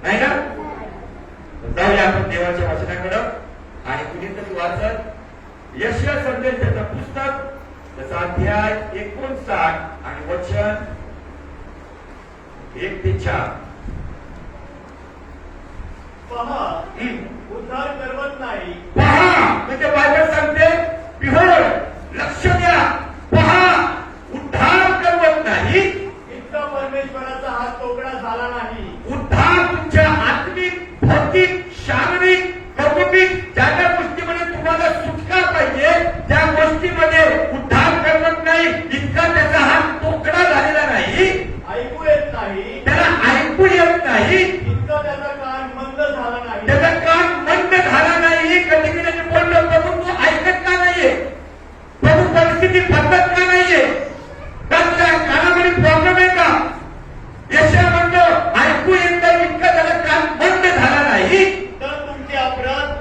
नाही ना? जाऊया आपण देवाच्या वचनाकडे आणि कुणीतरी वाचत यशया संदेशाचं पुस्तक त्याचा अध्याय 59 आणि वचन 1 ते 4. पहा उद्धार करवत नाही. पहा म्हणजे बायबल सांगते बिहोल्ड लक्ष द्या, पहा उद्धार करवत नाही. इतका परमेश्वराचा हात तोकडा झाला नाही. उद्धार तुमच्या आत्मिक, भौतिक, शारीरिक, कौटुंबिक ज्या ज्या गोष्टीमध्ये तुम्हाला सुटका पाहिजे त्या गोष्टीमध्ये उद्धार करवत नाही. इतका त्याचा हात तोकडा झालेला नाही, ऐकू येत नाही. त्याला ऐकू येत नाही, इतका त्याचा कान मंद झाला नाही. त्याचा कान मंद झाला नाही. कधी कधी त्याने बोललं प्रभू तू ऐकत का नाहीये, प्रभू परिस्थिती बदलत का नाहीये, त्याच्या कानामध्ये प्रॉब्लेम आहे का? यशया म्हणतो ऐकू येत नाही, इतका त्याला कान बंद झाला नाही. तर तुमचे अपराध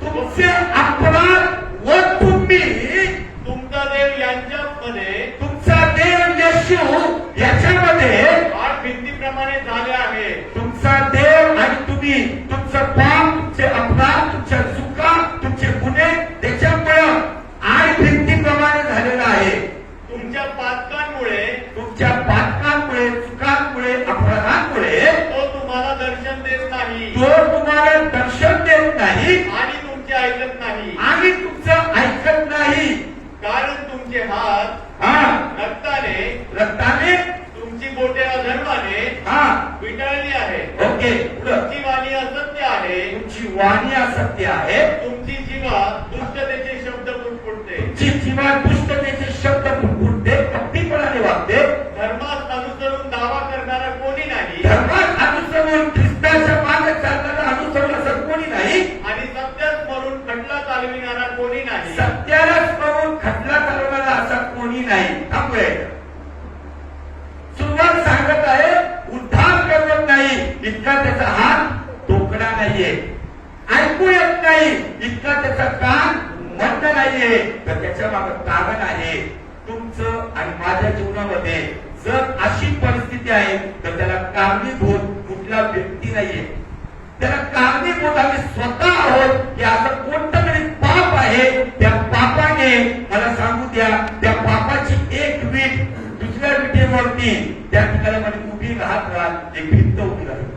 तुमचे अपराध व तुम्ही तुमचा देव यांच्यामध्ये तुमचा देव येशू याच्यामध्ये आठ भिंतीप्रमाणे झाले आहे. तुमचा देव आणि तुम्ही तुमचं पाप, तुमचे अपराध, तुमच्या चुका, तुमचे गुन्हे त्याच्यामुळं आठ भिंतीप्रमाणे झालेला आहे. तुमच्या पातकांमुळे तुमच्या पातकांमुळे, चुकांमुळे, अपराधांमुळे तो तुम्हाला दर्शन देत नाही तो तुम्हाला दर्शन देत नाही आणि तुमचे ऐकत नाही. आणि तुमचं ऐकत नाही. कारण तुमचे हात हा रक्ताने तुमची बोटे अधर्माने हा विटाळली आहे. ओके पुढं. तुमची वाणी असत्य आहे. तुमची वाणी असत्य आहे, तुमची जीवा दुष्टतेचे शब्द पुटपुटते. तुमची जीवा दुष्टतेचे शब्द फुटफुटते, कपटीपणाने वागते. धर्मास अनुसरून दावा करणारा कोणी नाही धर्मात अनुसरून ख्रिस्ताच्या मागे चालणारा अनुसरून असं कोणी नाही. आणि सत्यास म्हणून खटला चालविणारा कोणी नाही. सत्यालाच करून खटला चालवणारा असा कोणी नाही. त्यामुळे सुरुवात सांगत आहे उद्धार करत नाही, इतका त्याचा हात तोकडा नाहीये. ऐकू येत नाही, इतका त्याचा कान मंद नाहीये. तर त्याच्या मागे कारण आहे. तुमचं आणि माझ्या जीवनामध्ये जर अशी परिस्थिती आहे तर त्याला कारणीभूत कुठला व्यक्ती नाहीये. त्याला कारणीभूत आम्ही स्वतः आहोत की असं कोणतं तरी पाप आहे. त्या पापाने मला सांगू द्या, त्या पापाची एक वीट दुसऱ्या विटेवरती त्या ठिकाणी मध्ये उभी राहत एक भिंत उभी राहिली.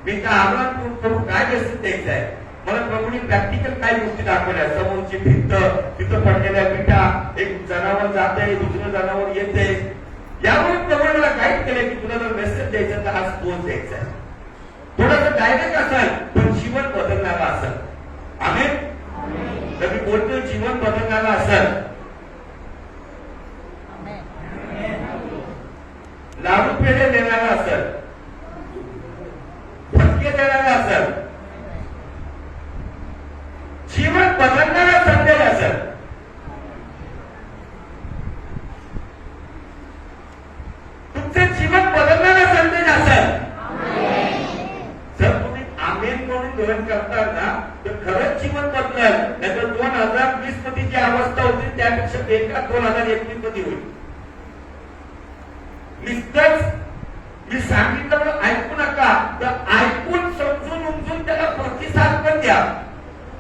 मी त्या आग्रह करून काय व्यवस्थित द्यायचं आहे. मला प्रभूने प्रॅक्टिकल काही गोष्टी दाखवल्या. समोरची भिंत, तिथं पडलेल्या विटा, एक जनावर जाते, दुसरं जनावर येते. यावरून प्रभूने मला गाईड केलं की तुला जर मेसेज द्यायचा तर आज तोच द्यायचा आहे. थोडंसं डायरेक्ट असेल पण जीवन बदलणारा असेल. आमेन. तर मी बोलतोय जीवन बदलणारा असेल. लाडू पेढे देणारा असेल, फटके देणारा असेल, जीवन बदलणारा संदेश असेल. तुमचे जीवन बदलणारा संदेश असेल. जर तुम्ही आमेन म्हणून ग्रहण करता ना तर खरंच जीवन बदलेल. नाहीतर 2020 मध्ये जी अवस्था होती त्यापेक्षा बेकार 2021 मध्ये होईल. मी सांगितलं पण ऐकू नका, तर ऐकून समजून उमजून त्याला प्रतिसाद पण द्या.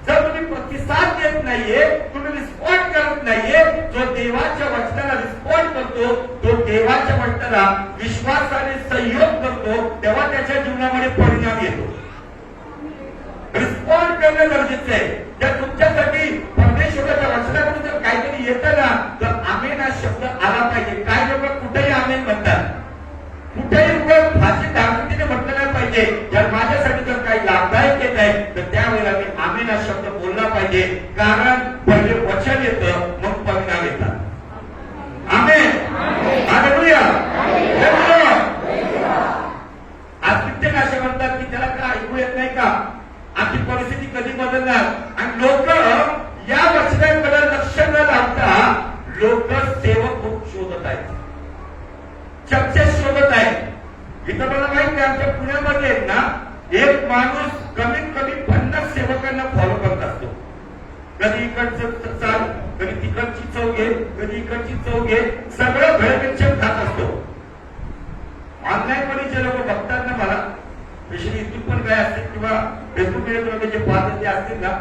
जर तुम्ही प्रतिसाद देत नाहीये, तुम्ही रिस्पॉन्ड करत नाहीये, जो देवाच्या वचनाला रिस्पॉन्ड करतो, तो देवाच्या वचनाला विश्वासाने सहयोग करतो, तेव्हा त्याच्या जीवनामध्ये परिणाम येतो. रिस्पॉन्ड करणं गरजेचं आहे. जर तुमच्यासाठी परमेश्वराच्या वचनाकडून जर काहीतरी येतं ना तर आमेन हा शब्द आला पाहिजे. काय लोक कुठेही आमेन म्हणतात, कुठेही लोक भाषिक धार्मिकतेने म्हटलं नाही पाहिजे. जर माझ्यासाठी जर काही लाभदायक येत आहे तर त्यावेळेला मी आमेन हा शब्द बोलला पाहिजे. कारण पहिले वचन येतं मग परिणाम येतात. आमेन. हालेलुया. आज कित्येक असे म्हणतात की त्याला काय ऐकू येत नाही का, आमची परिस्थिती कधी बदलणार. आणि लोक या वचनाकडे लक्ष न लावता लोक सेवक खूप शोधत आहेत, चर्चेत शोधत आहेत. इथं मला माहिती आहे आमच्या पुण्यामध्ये आहेत ना, एक माणूस कमीत कमी 50 सेवकांना फॉलो करत असतो. कधी इकडचं चाल, कधी तिकडची चव घे, कधी इकडची चव घे, सगळं भेळपेक्षा खात असतो. ऑनलाईन मध्ये जे लोक बघतात ना मला, स्पेशली पण काय असतील किंवा फेसबुक जे पाहतात ते असतील ना,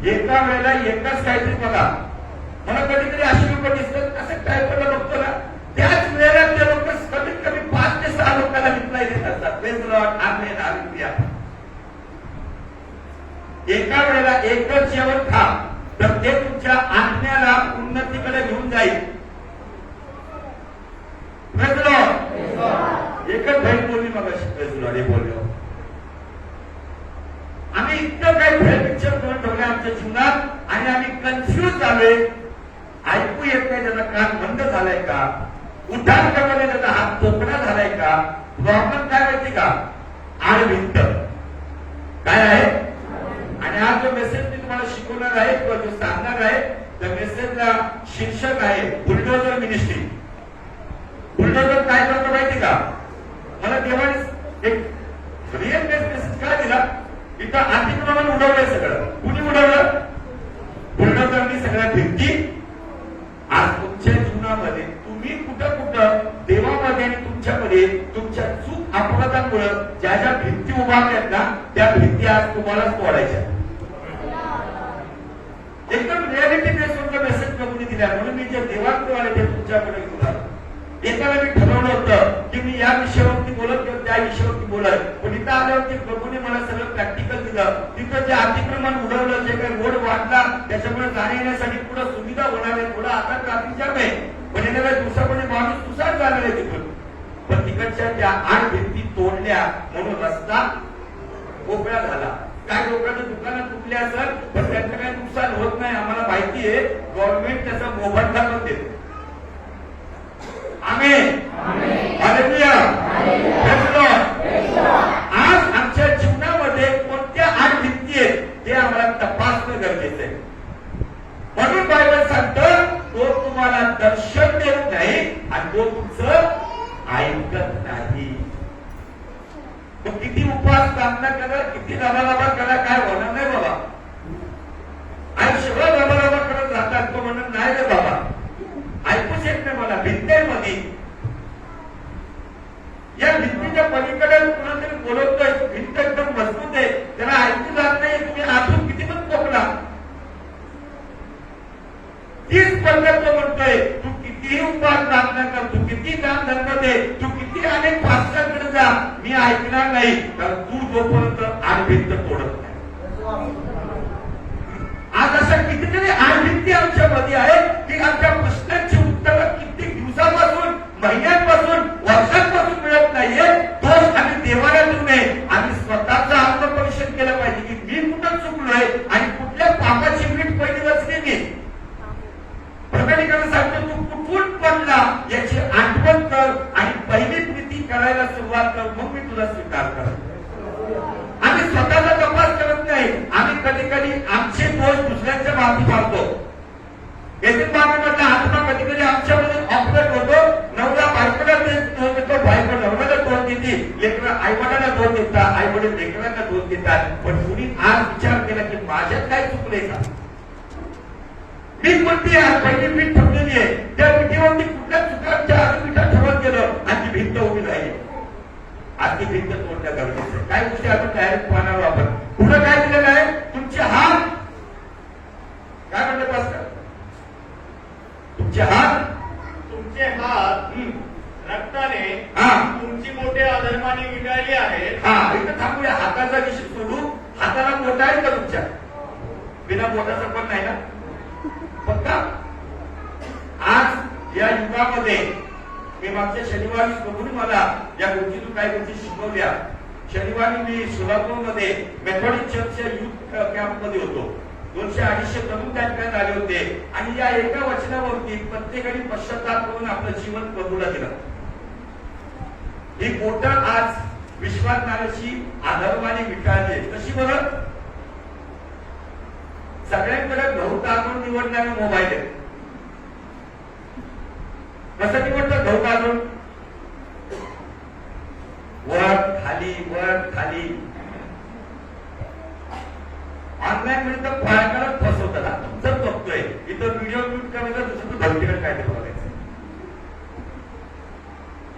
एका वेळेला एकच काहीतरी बघा. मला कधीतरी अशी लोक दिसतात असं काय पण बघतो ना, त्याच वेळेला ते लोक कमीत कमी 5 ते 6 लोकांना रिप्लाय देत असतात. Praise the Lord, amen, hallelujah. एका वेळेला एकच जेवण खा तर ते तुमच्या आत्म्याला उन्नतीकडे घेऊन जाईल. Praise the Lord. एकच बहीण बोलली मगाशी, प्रेज द लॉर्ड, हे बोललो. आम्ही इतकं काही भेळ पिक्चर करून ठेवले आमच्या जीवनात आणि आम्ही कन्फ्युज झालोय. ऐकू येत नाही, त्याचा कान बंद झालाय का, उठान करण्याने त्याचा हात तोकडा झालाय का. प्रॉब्लेम काय माहिती का, आडभिंत काय आहे. आणि हा जो मेसेज मी तुम्हाला शिकवणार आहे किंवा जो सांगणार आहे त्या मेसेजला शीर्षक आहे बुलडोजर मिनिस्ट्री. बुलडोजर काय करतो माहिती का, मला देवाने एक रिअल मेसेज काय दिला. इथं अतिक्रमण उडवलंय सगळं. कुणी उडवलं, बुलडोजरनी सगळ्या भिंती. आज तुमच्या जीवनामध्ये तुम्ही कुठं कुठं देवामध्ये आणि तुमच्यामध्ये तुमच्या चूक अपघातांमुळे ज्या ज्या भिंती उभारल्यात ना, त्या भिंती आज तुम्हालाच तोडायच्या. एकदम रियालिटी बेसवर मेसेज प्रभूने दिला. म्हणून मी जे देवाकडे आले ते तुमच्याकडे घेऊन आलो. एकाला मी ठरवलं होतं की मी या विषयावरती बोलत किंवा त्या विषयावरती बोलत, पण इथं आल्यावरती प्रभूने मला सगळं प्रॅक्टिकल दिलं. तिथं जे अतिक्रमण उडवलं, जे काही रोड वाढला, त्याच्यामुळे जाण्या येण्यासाठी पुढे सुविधा होणार आहे. थोडा आता ट्रॅफिक जाम आहे, पण येणाऱ्या दिवसामध्ये माणूस तुसार जाणार आहे तिथून. पण तिकडच्या त्या 8 भिंती तोडल्या म्हणून रस्ता मोकळा झाला. काही लोकांच्या दुकानं तुटले असेल पण त्यांचं काही नुकसान होत नाही. आम्हाला माहिती आहे गव्हर्नमेंट त्याचा मोबदला पण देते. आमेन, हालेलुया. आज आमच्या जीवनामध्ये कोणत्या 8 भिंती आहेत ते आम्हाला तपासणं गरजेचं आहे. म्हणून बायबल सांगतं तो तुम्हाला दर्शन देत नाही आणि तो तुमचं ऐकत नाही. मग किती उपवास प्रार्थना करा, किती लबालबा करा, काय होणार नाही बाबा. आयुष्यभर लबालबा करत राहतात. तो म्हणत नाही रे बाबा, ऐकूच येत नाही मला. भिंतीमध्ये या भिंतीच्या पलीकडे कुणातरी बोलवतोय, भिंत एकदम मजबूत आहे, त्याला ऐकू जात नाही. तुम्ही आतून किती पण पोकला, तीच पद्धत तो म्हणतोय. तू कितीही उपवास प्रार्थना कर, तू किती दान धर्म दे, तू किती अनेक पास्टरकडे जा, मी ऐकणार नाही. कारण तू जोपर्यंत भिंत तोडत नाही. आज अशा कितीतरी भिंती आमच्या मध्ये आहेत की आमच्या प्रश्नांची उत्तरं कित्येक दिवसापासून, महिन्यांपासून, वर्षांपासून मिळत नाहीये. दोष आम्ही देवाला देऊ नये. आम्ही स्वतःचं आत्मपरीक्षण केलं पाहिजे की मी कुठं चुकलोय आणि कुठल्या पापाची मीठ पहिली रचली मी. प्रमाणिकांना सांगतो तू कुठून पडला याची आठवण कर आणि पहिली प्रीती करायला सुरुवात कर, मग मी तुला स्वीकार कर. आम्ही स्वतःचा तपास करत नाही. आम्ही कधी कधी आमचे दोष दुसऱ्यांच्या मागे मारतो. येथील मागे म्हटलं आत्मा कधी कधी आमच्यामध्ये ऑपरेट होतो. नवरा बायकोला दोष देतो, बायको नवऱ्याला दोष देते, लेकरं आईवडिलांना दोष देतात, आईवडील लेकरांना दोष देतात. पण कुणी आज विचार केला की माझ्यात काय चुकलंय का. मी कोणती आज पहिली मीठ ठेवलेली आहे, त्या मिठीवरती कुठल्या चुकांच्या आधी मिठा ठेवत गेलं आणि ती भिंत उभी राहिली. आज ती भिंत तोडणं गरजेचं आहे. काय गोष्टी आपण तयारीत पाहणार आपण. पुढे काय दिलेलं आहे, तुमचे हात काय म्हणते पास्टर, तुमचे हात रक्ताने तुमची मोठे अधर्माने विटाळली आहे. इथं थांबूया. हाताचा विषय सोडू. हाताला मोठा आहे का तुमच्या, बिना मोठाचा पण नाही ना पक्का. आज या युगामध्ये मी मागच्या शनिवारी बघून मला या गोष्टीतून काही गोष्टी शिकवल्या. शनिवारी मी सोलापूरमध्ये मेथोडिस्ट चर्चच्या युथ कॅम्पमध्ये होतो. 200-250 तरुण त्या ठिकाणी आले होते आणि या एका वचनावरती प्रत्येकाने पश्चाताप करून आपलं जीवन प्रभूला दिलं. ही बोटं आज विश्वासनाची अधर्माने विटाळली. कशी बरं, सगळ्यांकडे गहू तांदूळ निवडणारे मोबाईल आहेत. कसं निवडतं गहू तांदूळ, वर खाली वर खाली. ऑनलाईन मध्ये तर पायाकडे फसवतात. तुमचं बघतोय इथं व्हिडिओ शूट करायचं, दुसरं भरतीकडे काय ते बघायचं.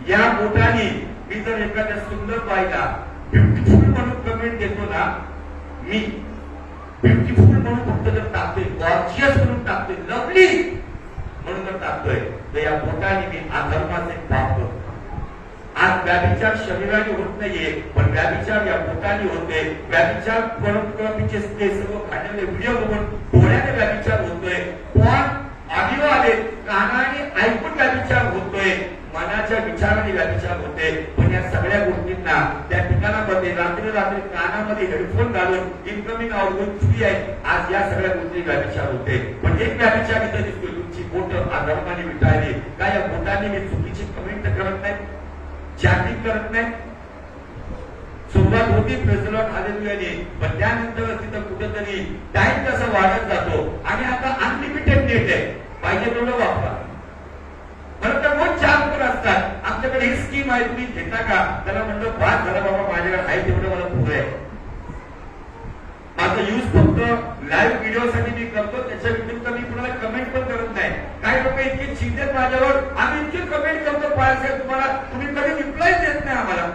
या बोटाने मी जर एखाद्या सुंदर बाईला ब्युटिफुल म्हणून कमेंट देतो ना, मी ब्युटिफुल म्हणून फक्त जर टाकतोय, गॉर्जियस म्हणून टाकतोय, लवली म्हणून जर टाकतोय, तर या बोटाने मी अधर्माचे पाप करतो. आज व्याभिचार शरीराने होत नाहीये, पण व्याभिचार या बोटाने होते. व्याभिचार pornographyचे ते सर्व खाण्याचे व्हिडिओ बघून डोळ्याने व्याभिचार होतोय. पण ऑडिओ आले, कानाने ऐकून व्याभिचार होतोय, मनाच्या विचाराने व्याभिचार होते. पण या सगळ्या गोष्टींना त्या ठिकाणामध्ये रात्री कानामध्ये हेडफोन घालून इनकमिंग आउटगोइंग फ्री आहे. आज या सगळ्या गोष्टी व्याभिचार होते. पण एक व्याभिचार इथं दिसतोय, तुमची बोट अधर्माने विटाळली. काय या बोटाने मी चुकीची कमेंट करत नाही, चॅटिंग करत नाही. सुरुवात होती प्रेसलॉट हालेलुयाने, पण त्यानंतर तिथं कुठेतरी टाइम कसा वाढत जातो आणि आता अनलिमिटेड नेट आहे, पाहिजे तेवढं वापरा. मला तर बहुत छान पण असतात, आमच्याकडे ही स्कीम आहे, तुम्ही घेता का? त्याला म्हणलं बाद झालं बाबा, माझ्याकडे आहे तेवढं मला पुरं आहे. माझा यूज फक्त लाईव्ह व्हिडिओसाठी मी करतो, त्याच्या व्यतिरिक्त मी कुणाला कमेंट पण करत नाही. काही लोक इतके चिंतेत माझ्यावर, आम्ही इतके कमेंट करतो पायासाहेब तुम्हाला, तुम्ही कधी रिप्लाय देत नाही आम्हाला.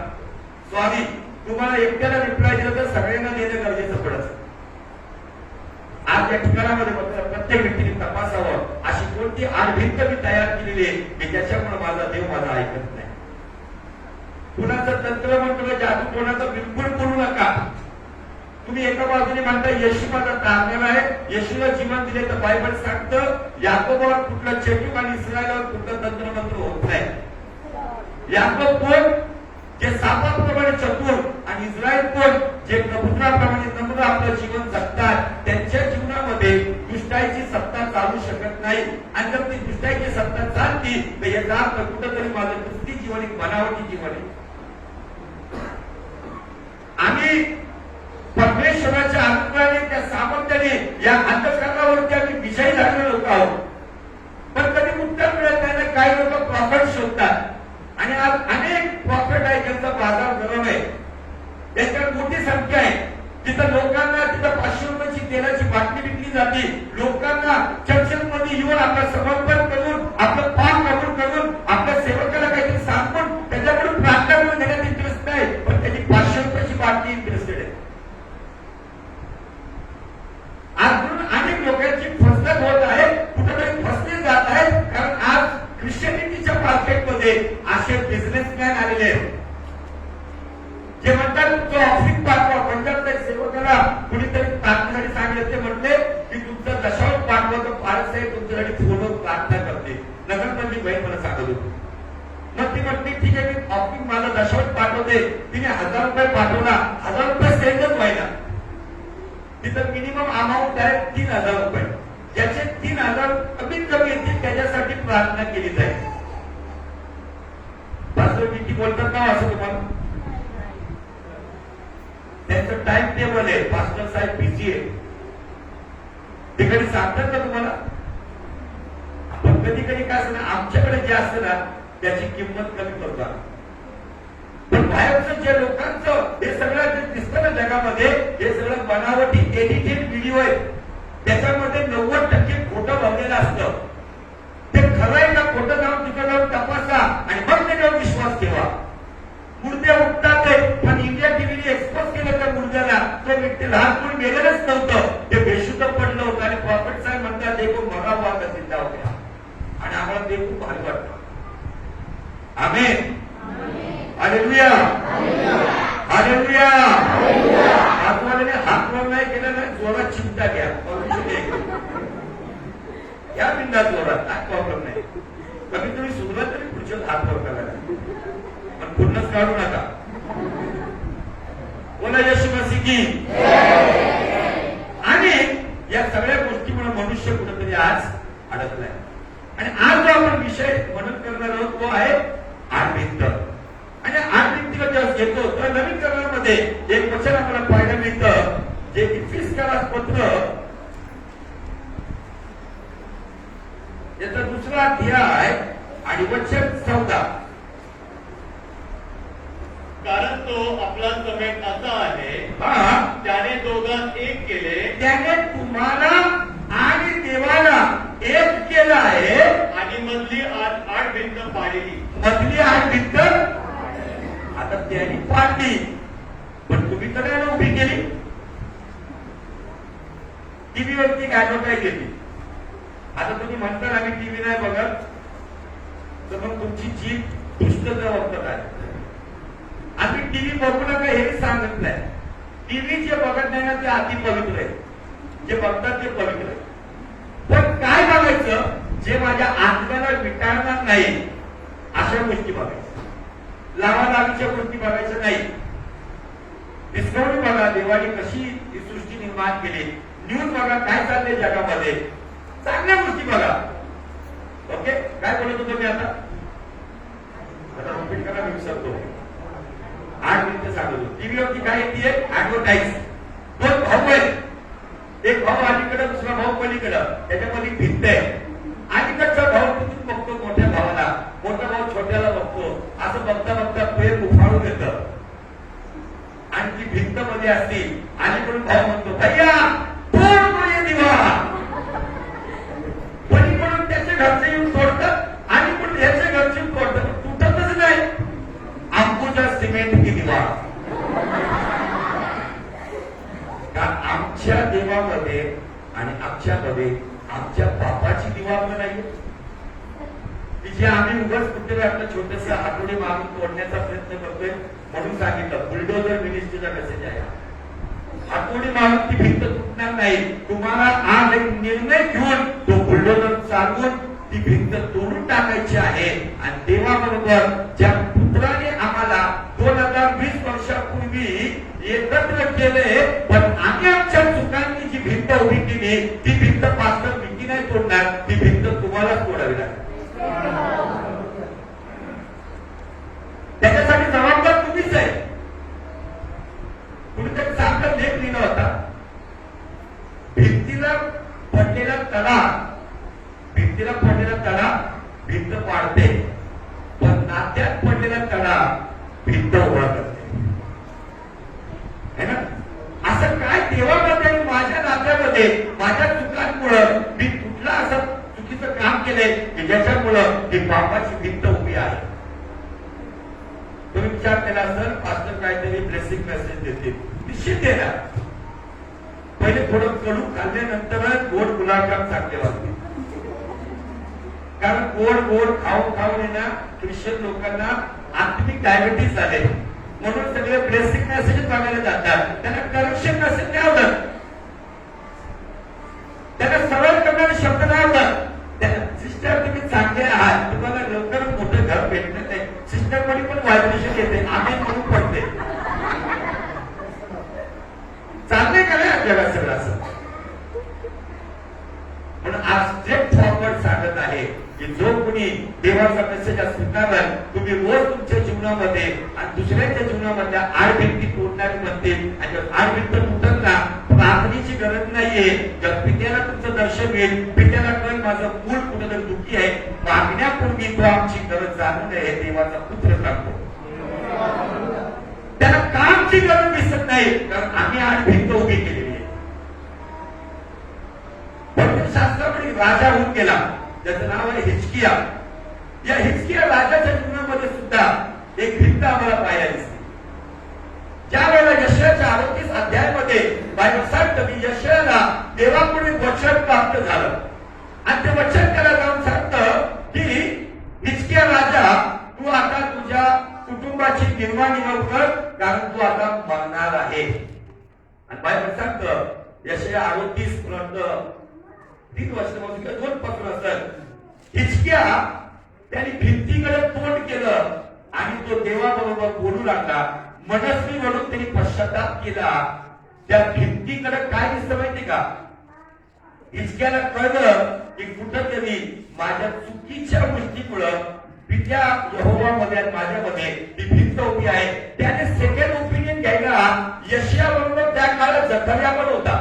स्वामी, तुम्हाला एकट्याला रिप्लाय दिला तर सगळ्यांना देणं गरजेचं पडत. आज या ठिकाणामध्ये प्रत्येक व्यक्तीने तपासावं, अशी कोणती आडभिंत मी तयार केलेली आहे की ज्याच्यामुळे माझा देव माझा ऐकत नाही. कुणाचं तंत्र मंत्र जादू कोणाचं बिलकुल बोलू नका. तुम्ही एका बाजूने म्हणता येशू माझा तारलेला आहे, येशूला जीवन दिले, तर बायबल सांगतं याकोबावर कुठलं चेटूक आणि इस्रायलावर कुठलं तंत्र मंत्र होत नाही. याकोब कोण? जे सापाप्रमाणे चतुर, आणि इस्रायल कोण? जे कबुतराप्रमाणे नम्र आपलं जीवन जगतात. त्यांच्या जीवनामध्ये दुष्टाईची सत्ता चालू शकत नाही. आणि जर ती दुष्टाईची सत्ता चालती तर याचा अर्थ कुठंतरी माझं नुसती जीवन एक बनावटी जीवन आहे. आम्ही परमेश्वराच्या अनुग्रहाने, त्या सामर्थ्याने या अंधकारावरती आम्ही विजयी झालेले लोक आहोत. पण कधी उत्तर मिळत नाही ना. काही लोक प्रॉफिट शोधतात आणि आज अनेक प्रॉफिट आहे ज्यांचा बाजार गरम आहे, त्याच्यात मोठी संख्या आहे. तिथं लोकांना तिथं 500 रुपयाची तेलाची बाटली विकली जाते. लोकांना चर्चेमध्ये येऊन आपलं समर्पण करून, आपलं पाप कबूल करून, आपल्या सेवकाला काहीतरी सांगून त्याच्याकडून प्रार्थना करून देण्यात इंटरेस्ट नाही, पण त्याची 500 रुपयाची बाटली इंटरेस्टेड आहे. अजून अनेक लोकांची फसवणूक होत आहे, कुठेतरी फसले जात आहेत. कारण आज ख्रिश्चनिटीच्या मार्केटमध्ये असे बिझनेसमॅन आलेले आहेत जे म्हणतात तुमचं ऑफिस पाठवा. पंजाबच्या सेवकाला कुणीतरी प्रार्थनेसाठी सांगितलं, ते म्हटले की तुमचं दशांश पाठवा, तर फारच आहे तुमच्यासाठी फोनवर प्रार्थना करते. नगरमधली बहीण मला सांगत होती. मग ती म्हटली ठीक आहे, मी ऑफिस मला दशांश पाठवते. तिने 1000 रुपये पाठवला, 1000 रुपये सेंडच व्हायला. तिथं मिनिमम अमाऊंट आहे 3000 रुपये, ज्याचे 3000 कमीत कमी येतील त्याच्यासाठी प्रार्थना केली जाईल. पास्टर किती बोलतात ना असं तुम्हाला? त्यांचं टाइम टेबल आहे, पास्टर साहेब बिझी आहे. ते कधी सांगतात का तुम्हाला? पण कधी कधी काय असतं ना, आमच्याकडे जे असतं ना त्याची किंमत कमी करतात. पण बाहेरचं जे लोकांचं हे सगळं जे दिसतं ना जगामध्ये, हे सगळं बनावटी एडिटेड व्हिडिओ आहे. त्याच्यामध्ये 90% खोटं भरलेलं असतं. ते खरं आहे का खोटं जाऊन तिथं जाऊन तपासा आणि मग त्याच्यावर विश्वास ठेवा. मुर्दे उठतात ते, पण इंडिया टीव्हीने एक्सपोज केलं त्या मुर्द्याला, तो व्यक्ती लहान कोणी गेलेलंच नव्हतं, ते बेशुद्ध पडलं होतं. आणि प्रॉफिट साहेब म्हणतात देखो मरा हुआ का जिंदा हो गया. आणि आम्हाला ते खूप भारी वाटतं. आमेन, हालेलुया, हालेलुया. हातवाल्याने हातवर नाही केलं नाही, जोरात चिमटा घ्या, या बिंदात जोरात, काय प्रॉब्लेम नाही. कमी तुम्ही सुरुवात तरी पुढच्या हातवर करायला, पण पूर्णच काढू नका. बोला येशू मसीह की. आणि या सगळ्या गोष्टीमुळे मनुष्य कुठेतरी आज अडकलाय. आणि आज जो आपण विषय मनन करणार आहोत तो आहे आडभिंत. आणि आडभिंतीला जेव्हा घेतो तर नवीन करारामध्ये एक वचन आम्हाला पाहायला मिळतं, जे इफिसकारास पत्र याचा 2रा अध्याय आणि वचन 14. कारण तो आपला समेट असा आहे, त्याने दोघांत एक केले, त्याने तुम्हाला आणि देवाला एक केलं आहे, आणि मधली आठ भिंत पाडली. मधली आडभिंत आता त्यांनी पाडली, पण तुम्ही तर नाही केली, टीव्हीवरती ऍडव्हर्टाईज केली. आता तुम्ही म्हणता आम्ही टीव्ही नाही बघत, तर मग तुमची जीभ दुष्टता वापरत आहे. आम्ही टीव्ही बघू नका हे सांगत नाही. टीव्ही जे बघत नाही ना ते अति पवित्र आहे, जे बघतात ते पवित्र आहे. पण काय बघायचं, जे माझ्या आत्म्याला विटाळणार नाही अशा गोष्टी बघायच्या. लावालावीच्या गोष्टी बघायच्या नाही. डिस्कवरी बघा, देवाने कशी ही सृष्टी निर्माण केली. न्यूज बघा, काय चाललंय जगामध्ये, चांगल्या गोष्टी बघा. ओके, काय बोलत होतो मी आता रिपीट करा, मी विसरतो. 8 मिनिटं सांगत होतो. टीव्हीवरती काय येते, ऍडव्हर्टाईज. दोन भाऊ आहेत, एक भाऊ अलीकडं, दुसरा भाऊ पलीकडं, त्याच्यामध्ये भिंत आहे. अलीकडचा भाऊ तिथून बघतो मोठ्या भावाला, मोठा भाऊ छोट्याला बघतो. असं बघता बघता पेर उफाळून येतं आणि ती भिंत मध्ये असते. अलीकडून भाऊ म्हणतो, भैया तोड तो ये दिवा. पलीकडून त्याच्या घरचे येऊन तोडतात आणि पण ह्याच्या घरचे येऊन तोडतात, तुटतच नाही. अंबुजा सिमेंट की दिवा. का आमच्या देवामध्ये आणि आमच्यामध्ये आमच्या बापाची दिवा नाही, की जे आम्ही उगाच कुठे आपलं छोटस हातोडी मारून तोडण्याचा प्रयत्न करतोय. म्हणून सांगितलं बुलडोजर मिनिस्ट्रीचा मेसेज आहे. हातोडी मारून ती भिंत तुटणार नाही. तुम्हाला आज एक निर्णय घेऊन तो बुलडोजर चालवून ती भिंत तोडून टाकायची आहे. आणि देवाबरोबर ज्या पुत्राने आम्हाला 2020 वर्षापूर्वी एकत्र केले, पण आम्ही आमच्या चुकांनी जी भिंत उभी केली, ती भिंत पास्टर विकी नाही तोडणार, ती भिंत तुम्हालाच तोडावी लागेल. त्याच्यासाठी जबाबदार तुम्हीच आहे. कुणीतरी चांगला लेख लिहिला होता, भिंतीला पडलेला तडा, भिंतीला पडलेला तडा भिंत पाडते, पण नात्यात पडलेला तडा भिंत उभा करते. है ना? असं काय देवामध्ये आणि माझ्या नात्यामध्ये माझ्या चुकांमुळं मी कुठला असं चुकीचं काम केलंय की ज्याच्यामुळं ती पापाची भिंत उभी आहे. तुम्ही विचार केला असेल, पास्टर काहीतरी ब्लेसिंग मेसेज देतील, निश्चित देणार. पहिले थोडं कडू खाल्ल्यानंतर गोड गुलाबजाम चांगले वाटते. कारण गोड गोड खाऊन खाऊन ना ख्रिश्चन लोकांना आत्मिक डायबिटीस झाले, म्हणून सगळे ब्लेसिंग मेसेज बघायला जातात. त्यांना करेक्शन मेसेज नाही आवडत, त्यांना सरळ करणारे शब्द नाही आवडत. सिस्टर तुम्ही चांगले आहात, तुम्हाला लवकरच मोठं घर भेटणार नाही. सिस्टर मध्ये पण व्हायब्रेशन येते, आम्ही म्हणून पडते. चाललंय का नाही आपल्याला सगळं असं. म्हणून आज स्ट्रेट फॉरवर्ड सांगत आहे की जो कोणी देवाचा मेसेज स्वीकारला, तुम्ही रोज तुमच्या जीवनामध्ये आणि दुसऱ्याच्या जीवनामधल्या आडभिंती तोडणारी म्हणते. आणि आडभिंत तुटत ना, प्रार्थनेची गरज नाहीये. जर पित्याला तुमचं दर्शन येईल, पित्याला कळेल माझं मूळ कुठेतरी दुःखी आहे, मागण्यापूर्वी तो आमची गरज जाणून नये, देवाचा पुत्र सांगतो. त्याला कामची गरज दिसत नाही, कारण आम्ही आडभिंत उभी केलेली आहे. शास्त्रामध्ये राजा होऊन गेला, ज्याचं नाव आहे हिजकिया. या हिजकिया राजाच्या जीवनामध्ये सुद्धा एक भिंत आम्हाला पाहायला दिसते. ज्या वेळेला यशाच्या 38 अध्यायामध्ये बायबल सांगतं की यशाला देवापुढे वचन प्राप्त झालं आणि ते वचन त्याला जाऊन सांगतं की हिजकिया राजा, तू आता तुझ्या कुटुंबाची निर्वाह कर, कारण तू आता मरणार आहे. आणि बायबल सांगतं यशया 38 पर्यंत 3 वर्षापासून 2 पत्र असत. हिजकिया त्यांनी भिंतीकडे तोंड केलं आणि तो देवाबरोबर बोलू लागला. मनस्वी म्हणून त्यांनी पश्चाताप केला. त्या भिंतीकडे काय दिसतं माहिती का? हिजकियाला कळलं की कुठंतरी माझ्या चुकीच्या गोष्टीमुळं पित्या यहोवामध्ये आणि माझ्यामध्ये ती भिंत उभी आहे. त्याने सेकंड ओपिनियन घ्यायला यशया बरोबर त्या काळात जखर्या पण होता.